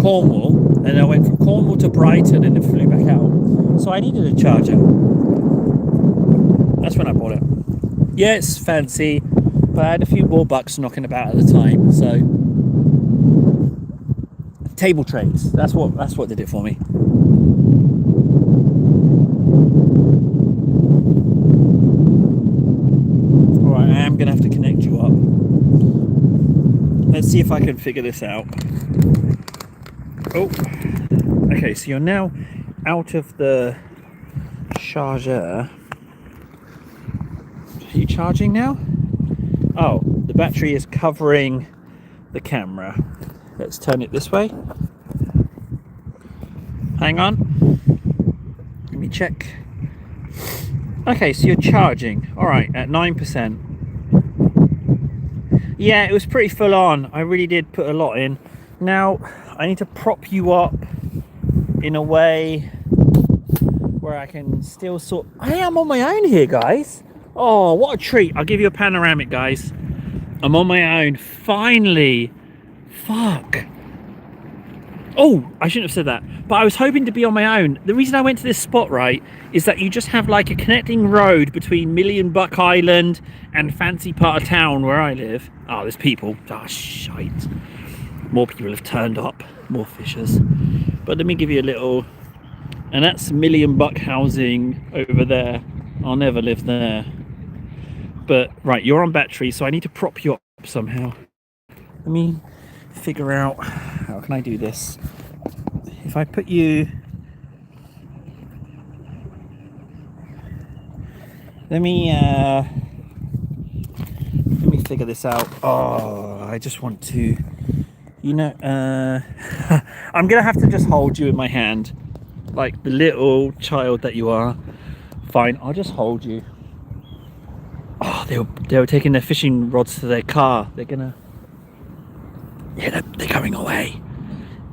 Cornwall. And I went from Cornwall to Brighton and then flew back out. So I needed a charger. That's when I bought it. Yeah, it's fancy, but I had a few more bucks knocking about at the time. So table trays. That's what did it for me. Alright, I am gonna have to connect you up. Let's see if I can figure this out. Oh, okay, so you're now out of the charger. Are you charging now? Oh, the battery is covering the camera. Let's turn it this way. Hang on. Let me check. Okay, so you're charging. Alright, at 9%. Yeah, it was pretty full on. I really did put a lot in. Now, I need to prop you up in a way where I can still sort... I am on my own here, guys. Oh, what a treat. I'll give you a panoramic, guys. I'm on my own. Finally. Fuck. Oh, I shouldn't have said that. But I was hoping to be on my own. The reason I went to this spot, right, is that you just have like a connecting road between Million Buck Island and fancy part of town where I live. Oh, there's people. Oh, shite. More people have turned up. More fishers. But let me give you a little... And that's Million Buck housing over there. I'll never live there. But, right, you're on battery, so I need to prop you up somehow. Let me figure out... How can I do this? If I put you... Let me figure this out. Oh, I just want to... You know, I'm going to have to just hold you in my hand. Like the little child that you are. Fine, I'll just hold you. Oh, they were taking their fishing rods to their car. They're gonna... Yeah, they're going away.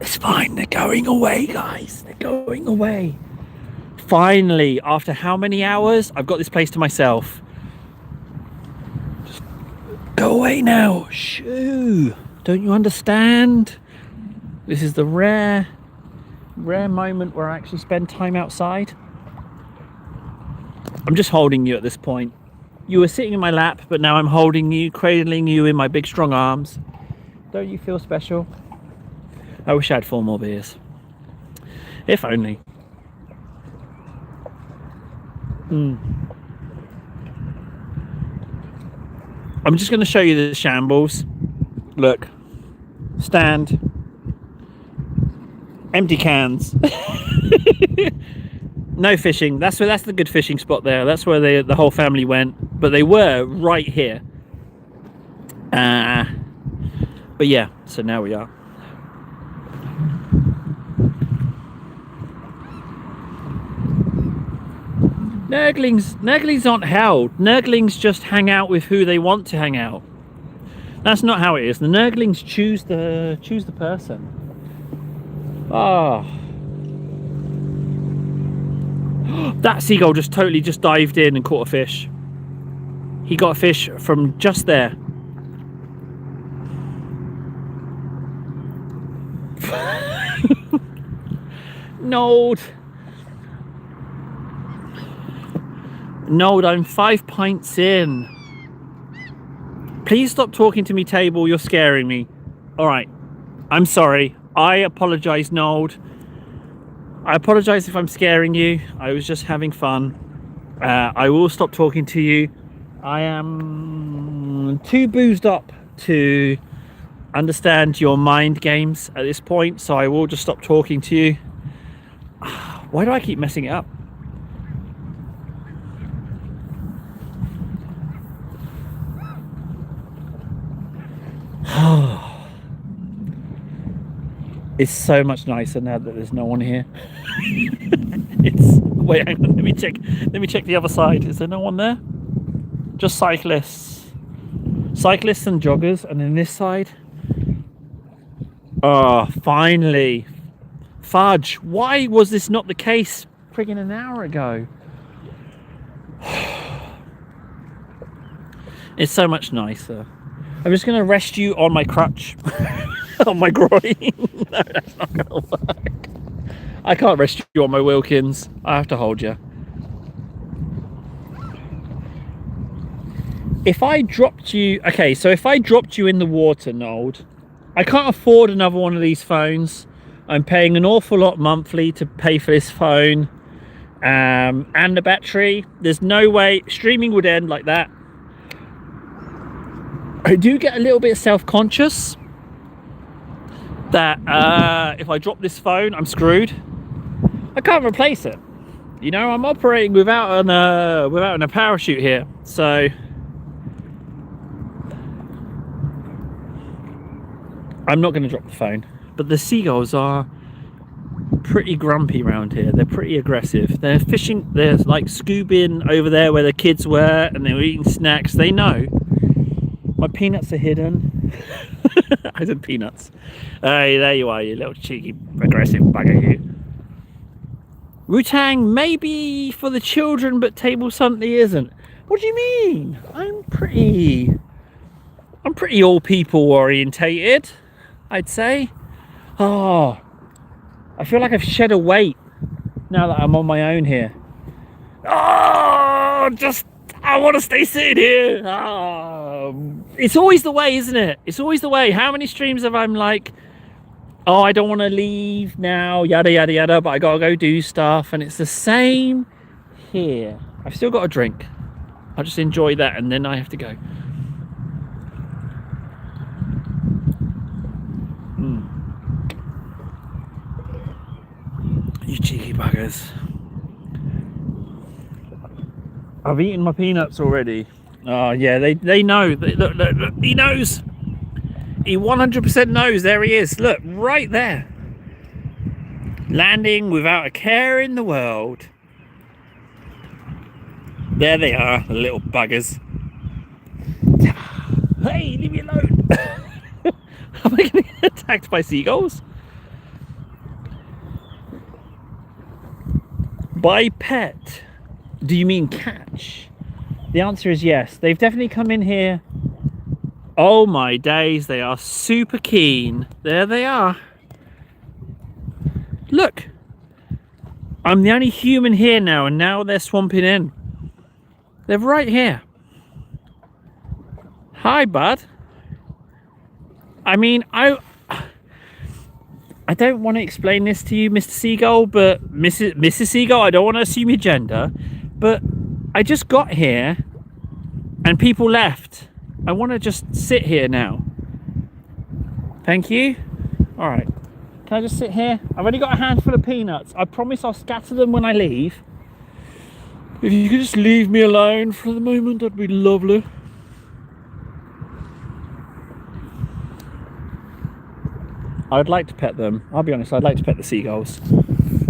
It's fine. They're going away, guys. They're going away. Finally, after how many hours, I've got this place to myself. Just go away now. Shoo. Don't you understand? This is the rare moment where I actually spend time outside. I'm just holding you at this point. You were sitting in my lap, but now I'm holding you, cradling you in my big strong arms. Don't you feel special? I wish I had 4 more beers. If only. I'm just going to show you the shambles. Look. Stand. Empty cans. No fishing. That's the good fishing spot there. That's where the whole family went. But they were right here. But yeah, so now we are. Nurglings aren't held. Nurglings just hang out with who they want to hang out. That's not how it is. The Nurglings choose the person. Oh. That seagull just totally dived in and caught a fish. He got a fish from just there. Nold, I'm 5 pints in. Please stop talking to me, table. You're scaring me. All right. I'm sorry. I apologize, Nold. I apologize if I'm scaring you. I was just having fun. I will stop talking to you. I am too boozed up to understand your mind games at this point, so I will just stop talking to you. Why do I keep messing it up? It's so much nicer now that there's no one here. Wait, hang on, let me check the other side. Is there no one there? Just cyclists and joggers. And then this side, oh, finally. Fudge, why was this not the case friggin' an hour ago? It's so much nicer. I'm just gonna rest you on my crutch. On my groin. No, that's not gonna work. I can't rest you on my Wilkins. I have to hold you. If I dropped you... Okay, so if I dropped you in the water, Nold, I can't afford another one of these phones. I'm paying an awful lot monthly to pay for this phone. And the battery. There's no way streaming would end like that. I do get a little bit self-conscious that if I drop this phone, I'm screwed. I can't replace it. You know, I'm operating without a parachute here, so I'm not going to drop the phone. But the seagulls are pretty grumpy around here. They're pretty aggressive. They're fishing. They're like scoobing over there where the kids were, and they were eating snacks. They know. My peanuts are hidden. I said peanuts. Hey, there you are, you little cheeky, aggressive bugger, you. Wu-Tang maybe for the children, but Table Sunday isn't. What do you mean? I'm pretty all people orientated, I'd say. Oh, I feel like I've shed a weight now that I'm on my own here. Oh, I want to stay sitting here. Oh, it's always the way, isn't it? It's always the way. How many streams have I'm like, oh, I don't want to leave now, yada, yada, yada, but I got to go do stuff. And it's the same here. I've still got a drink. I'll just enjoy that and then I have to go. You cheeky buggers. I've eaten my peanuts already. Oh yeah, they know. Look, he knows. He 100% knows. There he is. Look, right there. Landing without a care in the world. There they are, the little buggers. Hey, leave me alone. Am I going to get attacked by seagulls? By pet, do you mean catch? The answer is yes. They've definitely come in here. Oh my days, they are super keen. There they are. Look. I'm the only human here now, and now they're swamping in. They're right here. Hi, bud. I mean, I don't want to explain this to you, Mr. Seagull, but Mrs. Seagull, I don't want to assume your gender, but I just got here and people left. I want to just sit here now. Thank you. All right. Can I just sit here? I've only got a handful of peanuts. I promise I'll scatter them when I leave. If you could just leave me alone for the moment, that'd be lovely. I would like to pet them. I'll be honest, I'd like to pet the seagulls.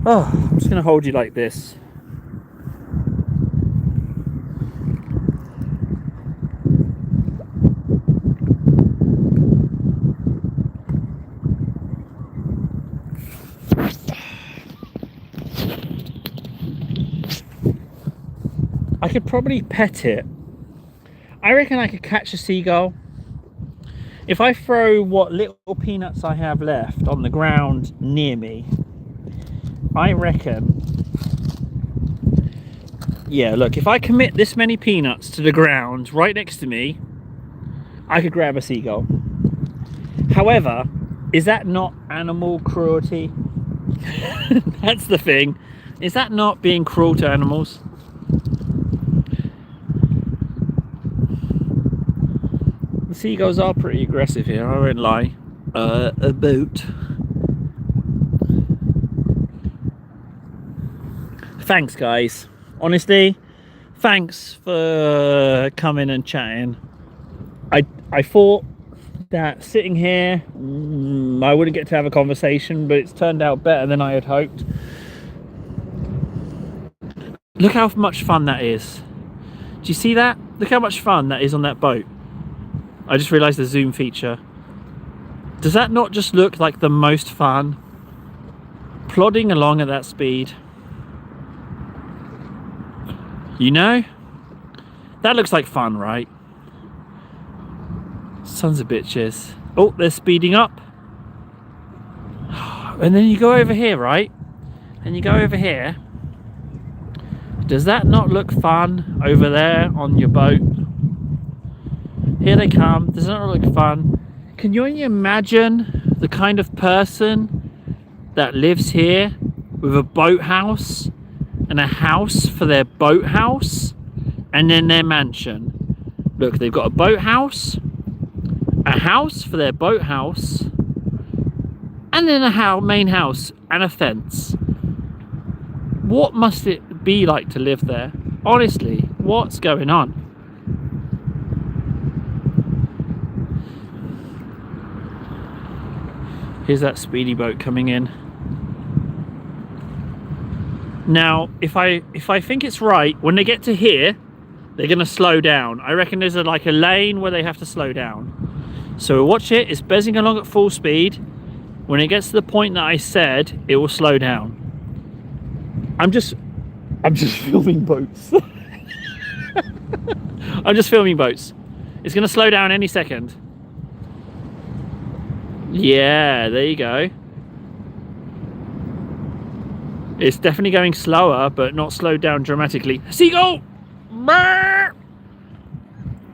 Oh, I'm just going to hold you like this. I could probably pet it. I reckon I could catch a seagull. If I throw what little peanuts I have left on the ground near me, I reckon, yeah, look, if I commit this many peanuts to the ground right next to me, I could grab a seagull. However, is that not animal cruelty? That's the thing. Is that not being cruel to animals? The seagulls are pretty aggressive here, I won't lie. A boat. Thanks, guys. Honestly, thanks for coming and chatting. I thought that sitting here, I wouldn't get to have a conversation, but it's turned out better than I had hoped. Look how much fun that is. Do you see that? Look how much fun that is on that boat. I just realised the zoom feature. Does that not just look like the most fun? Plodding along at that speed. You know? That looks like fun, right? Sons of bitches. Oh, they're speeding up. And then you go over here, right? And you go over here. Does that not look fun over there on your boat? Here they come. Does that not look fun? Can you only imagine the kind of person that lives here with a boathouse and a house for their boathouse and then their mansion? Look, they've got a boathouse, a house for their boathouse, and then a main house and a fence. What must it be like to live there? Honestly, what's going on? Here's that speedy boat coming in. Now, if I think it's right, when they get to here, they're going to slow down. I reckon there's like a lane where they have to slow down. So watch it. It's bezzing along at full speed. When it gets to the point that I said, it will slow down. I'm just filming boats. I'm just filming boats. It's going to slow down any second. Yeah, there you go. It's definitely going slower, but not slowed down dramatically. Seagull!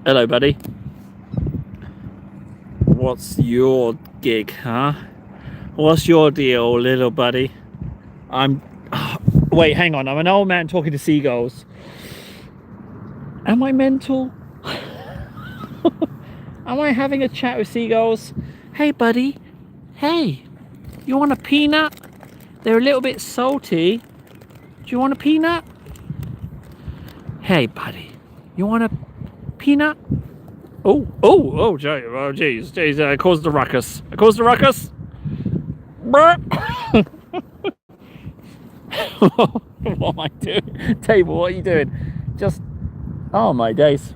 Hello, buddy. What's your gig, huh? What's your deal, little buddy? Wait, hang on. I'm an old man talking to seagulls. Am I mental? Am I having a chat with seagulls? Hey, buddy. Hey, you want a peanut? They're a little bit salty. Do you want a peanut? Hey, buddy. You want a peanut? Oh, jeez. I caused the ruckus. What am I doing? Table, what are you doing? Just, oh my days.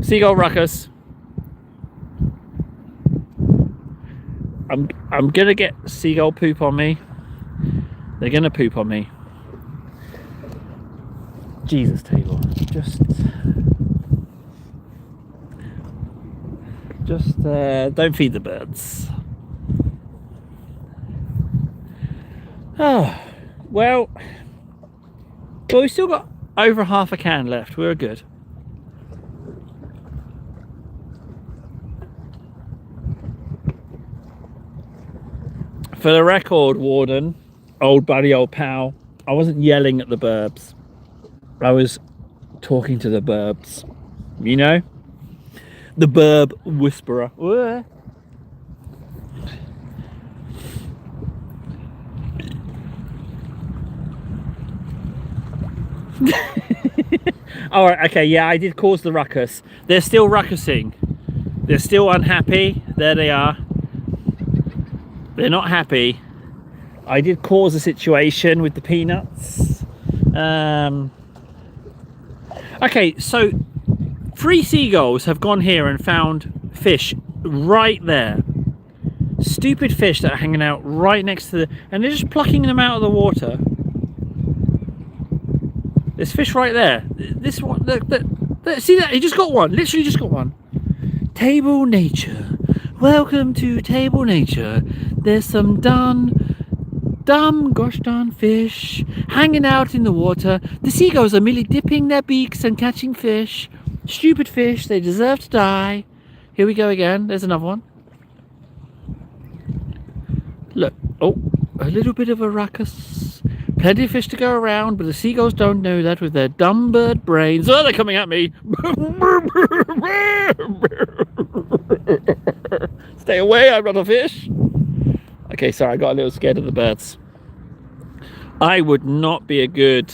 Seagull ruckus. I'm gonna get seagull poop on me. They're gonna poop on me. Jesus, Taylor, just don't feed the birds. Oh, well, we still got over half a can left. We're good. For the record, Warden, old buddy, old pal, I wasn't yelling at the burbs. I was talking to the burbs. You know? The burb whisperer. Alright, okay, yeah, I did cause the ruckus. They're still ruckusing. They're still unhappy. There they are. They're not happy. I did cause a situation with the peanuts. Okay, so 3 seagulls have gone here and found fish right there. Stupid fish that are hanging out right next to the... And they're just plucking them out of the water. There's fish right there. This one, look, see that? He just got one. Literally just got one. Table Nature. Welcome to Table Nature. There's some gosh darn fish hanging out in the water. The seagulls are merely dipping their beaks and catching fish. Stupid fish. They deserve to die. Here we go again. There's another one. Look. Oh, a little bit of a ruckus. Plenty of fish to go around, but the seagulls don't know that with their dumb bird brains. Oh, they're coming at me. Stay away, I'm not a fish. Okay, sorry, I got a little scared of the birds. I would not be a good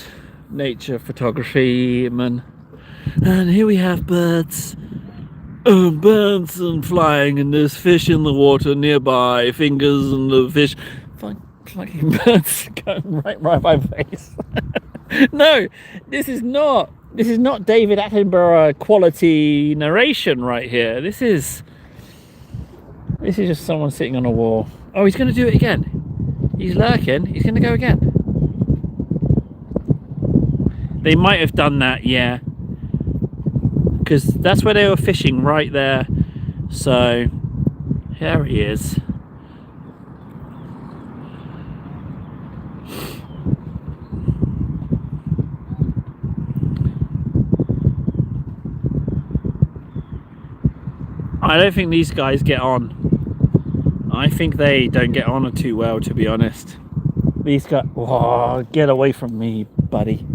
nature photography man. And here we have birds. Birds and flying, and there's fish in the water nearby. Fingers and the fish. Fucking birds going right by my face. No, this is not David Attenborough quality narration right here. This is just someone sitting on a wall. Oh, he's going to do it again. He's lurking. He's going to go again. They might have done that, yeah, because that's where they were fishing, right there. So here he is. I don't think these guys get on. I think they don't get on too well, to be honest. These guys... Oh, get away from me, buddy.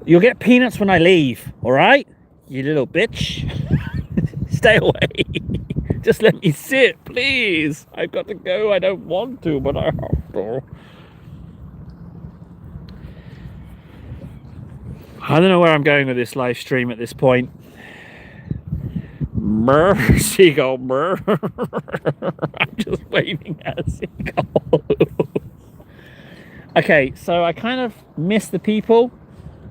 You'll get peanuts when I leave, alright? You little bitch. Stay away. Just let me sit, please. I've got to go. I don't want to, but I have to. I don't know where I'm going with this live stream at this point. Brr, seagull, brr. I'm just waving at a seagull. Okay, so I kind of miss the people,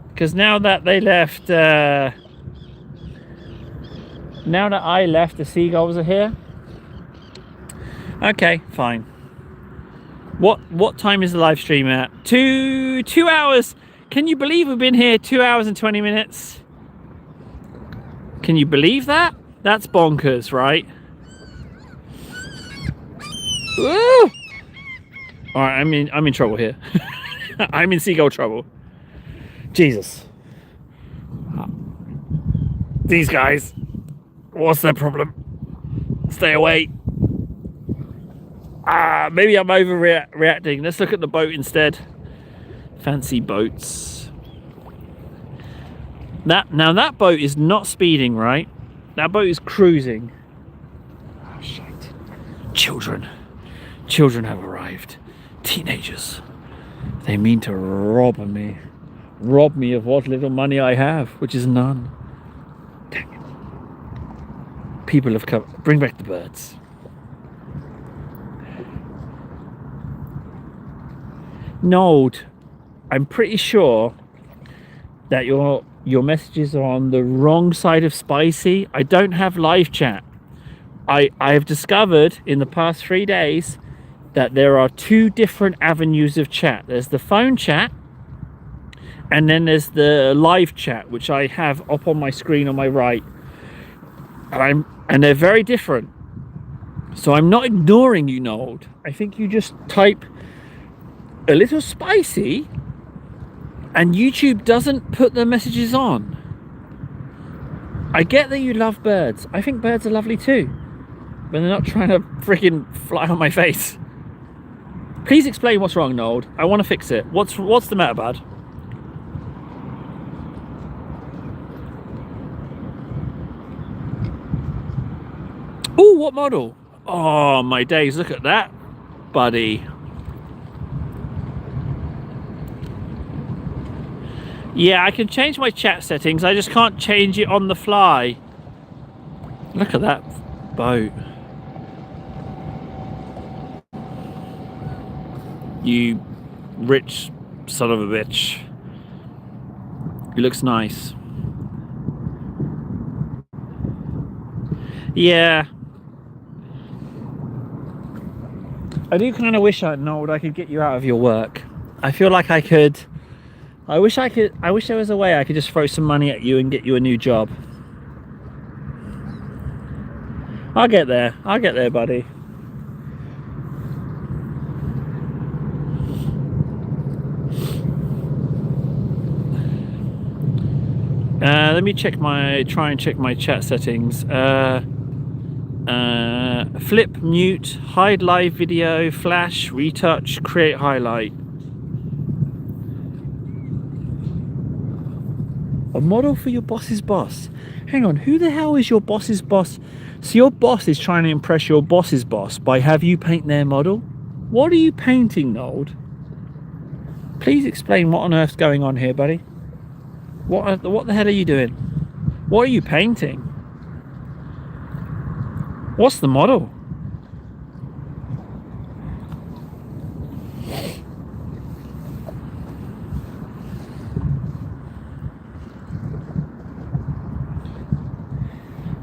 because now that they left, now that I left, the seagulls are here. Okay, fine. What time is the live stream at? 2 hours. Can you believe we've been here 2 hours and 20 minutes? Can you believe that? That's bonkers, right? Woo! All right, I'm in trouble here. I'm in seagull trouble. Jesus. These guys. What's their problem? Stay away. Maybe I'm overreacting. Let's look at the boat instead. Fancy boats. Now that boat is not speeding, right? That boat is cruising. Oh, shit. Children have arrived. Teenagers. They mean to rob me of what little money I have, which is none. Dang it. People have come. Bring back the birds. Note, I'm pretty sure that your messages are on the wrong side of spicy. I don't have live chat. I have discovered in the past 3 days that there are 2 different avenues of chat. There's the phone chat, and then there's the live chat, which I have up on my screen on my right. And they're very different. So I'm not ignoring you, Nold. I think you just type a little spicy, and YouTube doesn't put the messages on. I get that you love birds. I think birds are lovely too, but they're not trying to freaking fly on my face. Please explain what's wrong, Nold. I want to fix it. What's the matter, bud? Oh, what model? Oh, my days. Look at that, buddy. Yeah, I can change my chat settings. I just can't change it on the fly. Look at that boat. You rich son of a bitch. It looks nice. Yeah. I do kind of wish I could get you out of your work. I feel like I could. I wish there was a way I could just throw some money at you and get you a new job. I'll get there, buddy. Let me try and check my chat settings. Flip, mute, hide live video, flash, retouch, create highlight. A model for your boss's boss. Hang on, who the hell is your boss's boss? So your boss is trying to impress your boss's boss by have you paint their model? What are you painting, Nold? Please explain what on earth's going on here, buddy. What the hell are you doing? What are you painting? What's the model?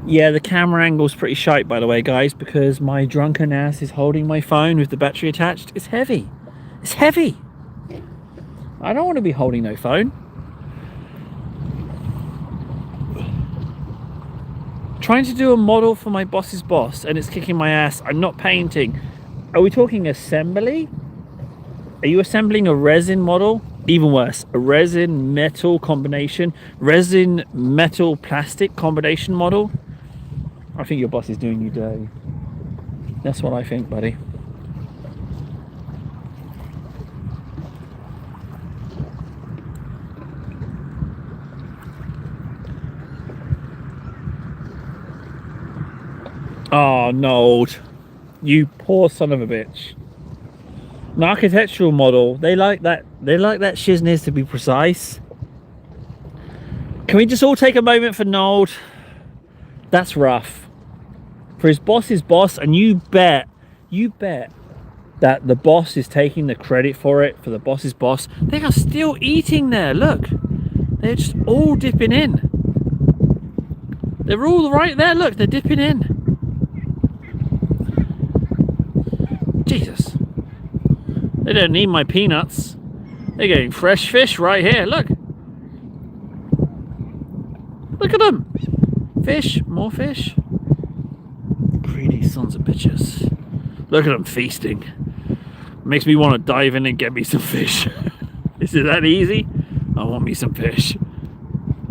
Yeah, the camera angle's pretty shite, by the way, guys, because my drunken ass is holding my phone with the battery attached. It's heavy. It's heavy. I don't want to be holding no phone. Trying to do a model for my boss's boss, and it's kicking my ass. I'm not painting. Are we talking assembly? Are you assembling a resin model? Even worse, a resin metal combination, resin metal plastic combination model. I think your boss is doing you dirty. That's what I think, buddy. Oh, no. You poor son of a bitch. An architectural model, they like that shizness, to be precise. Can we just all take a moment for Nold? That's rough. For his boss's boss, and you bet that the boss is taking the credit for it, for the boss's boss. They are still eating there, look. They're just all dipping in. They're all right there, look, they're dipping in. Jesus. They don't need my peanuts. They're getting fresh fish right here, look. Look at them. Fish, more fish. Greedy sons of bitches. Look at them feasting. Makes me want to dive in and get me some fish. Is it that easy? I want me some fish.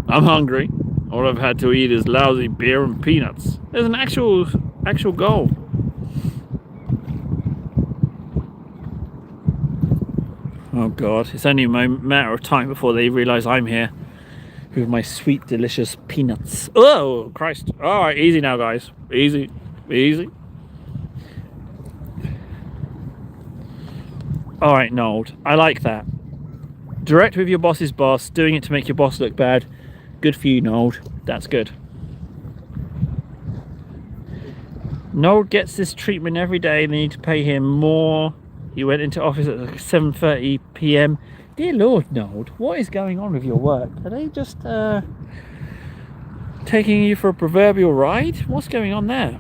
I'm hungry. All I've had to eat is lousy beer and peanuts. There's an actual goal. Oh God, it's only a matter of time before they realise I'm here with my sweet, delicious peanuts. Oh, Christ. All right, easy now, guys. Easy, easy. All right, Nold, I like that. Direct with your boss's boss, doing it to make your boss look bad. Good for you, Nold. That's good. Nold gets this treatment every day. They need to pay him more. He went into office at 7:30 p.m. Dear Lord, Nold, what is going on with your work? Are they just taking you for a proverbial ride? What's going on there?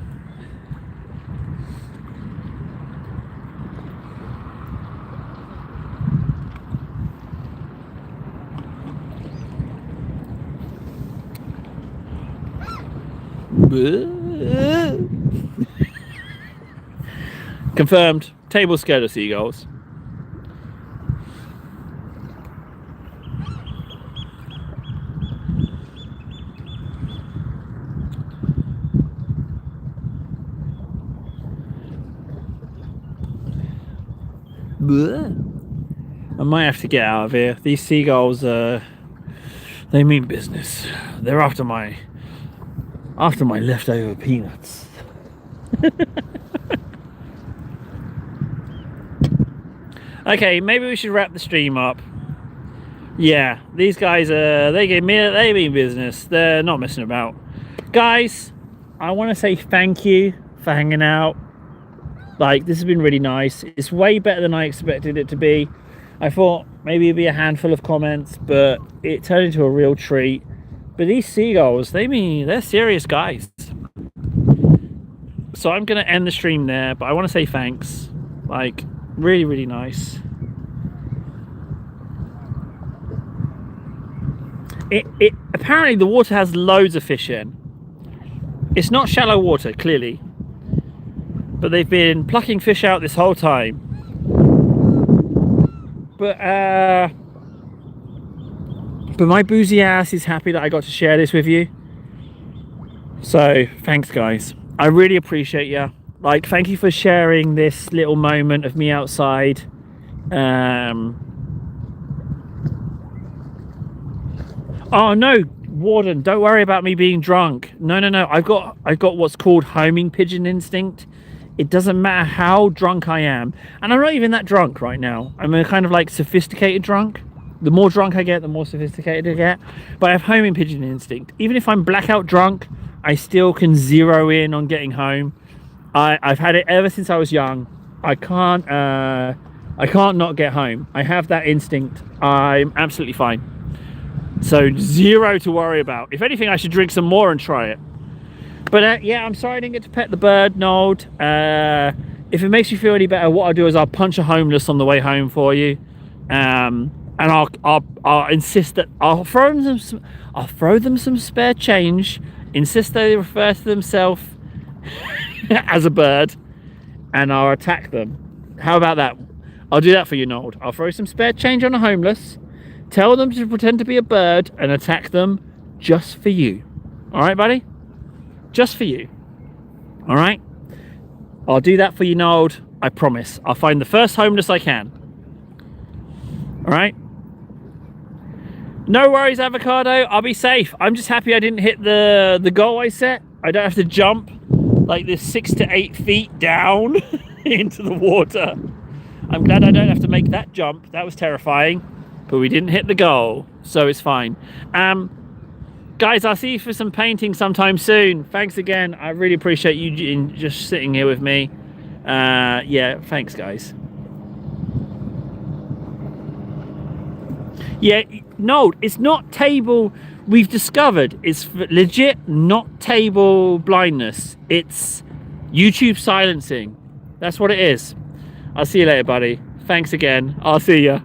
Confirmed. Table scared of seagulls. I might have to get out of here. These seagulls, they mean business. They're after my leftover peanuts. Okay, maybe we should wrap the stream up. Yeah, these guys, they mean business. They're not messing about. Guys, I want to say thank you for hanging out. Like, this has been really nice. It's way better than I expected it to be. I thought maybe it'd be a handful of comments, but it turned into a real treat. But these seagulls, they're serious guys. So I'm going to end the stream there, but I want to say thanks. Like, really, really nice. It apparently the water has loads of fish in. It's not shallow water, clearly. But they've been plucking fish out this whole time. But my boozy ass is happy that I got to share this with you. So thanks, guys. I really appreciate you. Like, thank you for sharing this little moment of me outside. Oh no, Warden, don't worry about me being drunk. No. I've got what's called homing pigeon instinct. It doesn't matter how drunk I am. And I'm not even that drunk right now. I'm a kind of like sophisticated drunk. The more drunk I get, the more sophisticated I get. But I have homing pigeon instinct. Even if I'm blackout drunk, I still can zero in on getting home. I've had it ever since I was young. I can't not get home. I have that instinct. I'm absolutely fine. So zero to worry about. If anything, I should drink some more and try it. But yeah, I'm sorry I didn't get to pet the bird, Nold. If it makes you feel any better, what I'll do is I'll punch a homeless on the way home for you, and I'll insist that I'll throw them some spare change. Insist they refer to themselves as a bird, and I'll attack them. How about that? I'll do that for you, Nold. I'll throw some spare change on a homeless, tell them to pretend to be a bird, and attack them just for you. All right, buddy? Just for you. All right? I'll do that for you, Nold. I promise. I'll find the first homeless I can. All right? No worries, Avocado. I'll be safe. I'm just happy I didn't hit the goal I set. I don't have to jump like this 6 to 8 feet down into the water. I'm glad I don't have to make that jump. That was terrifying. But we didn't hit the goal, so it's fine. Guys, I'll see you for some painting sometime soon. Thanks again. I really appreciate you just sitting here with me. Yeah, thanks, guys. Yeah, no, it's not table. We've discovered it's legit not table blindness. It's YouTube silencing. That's what it is. I'll see you later, buddy. Thanks again. I'll see ya.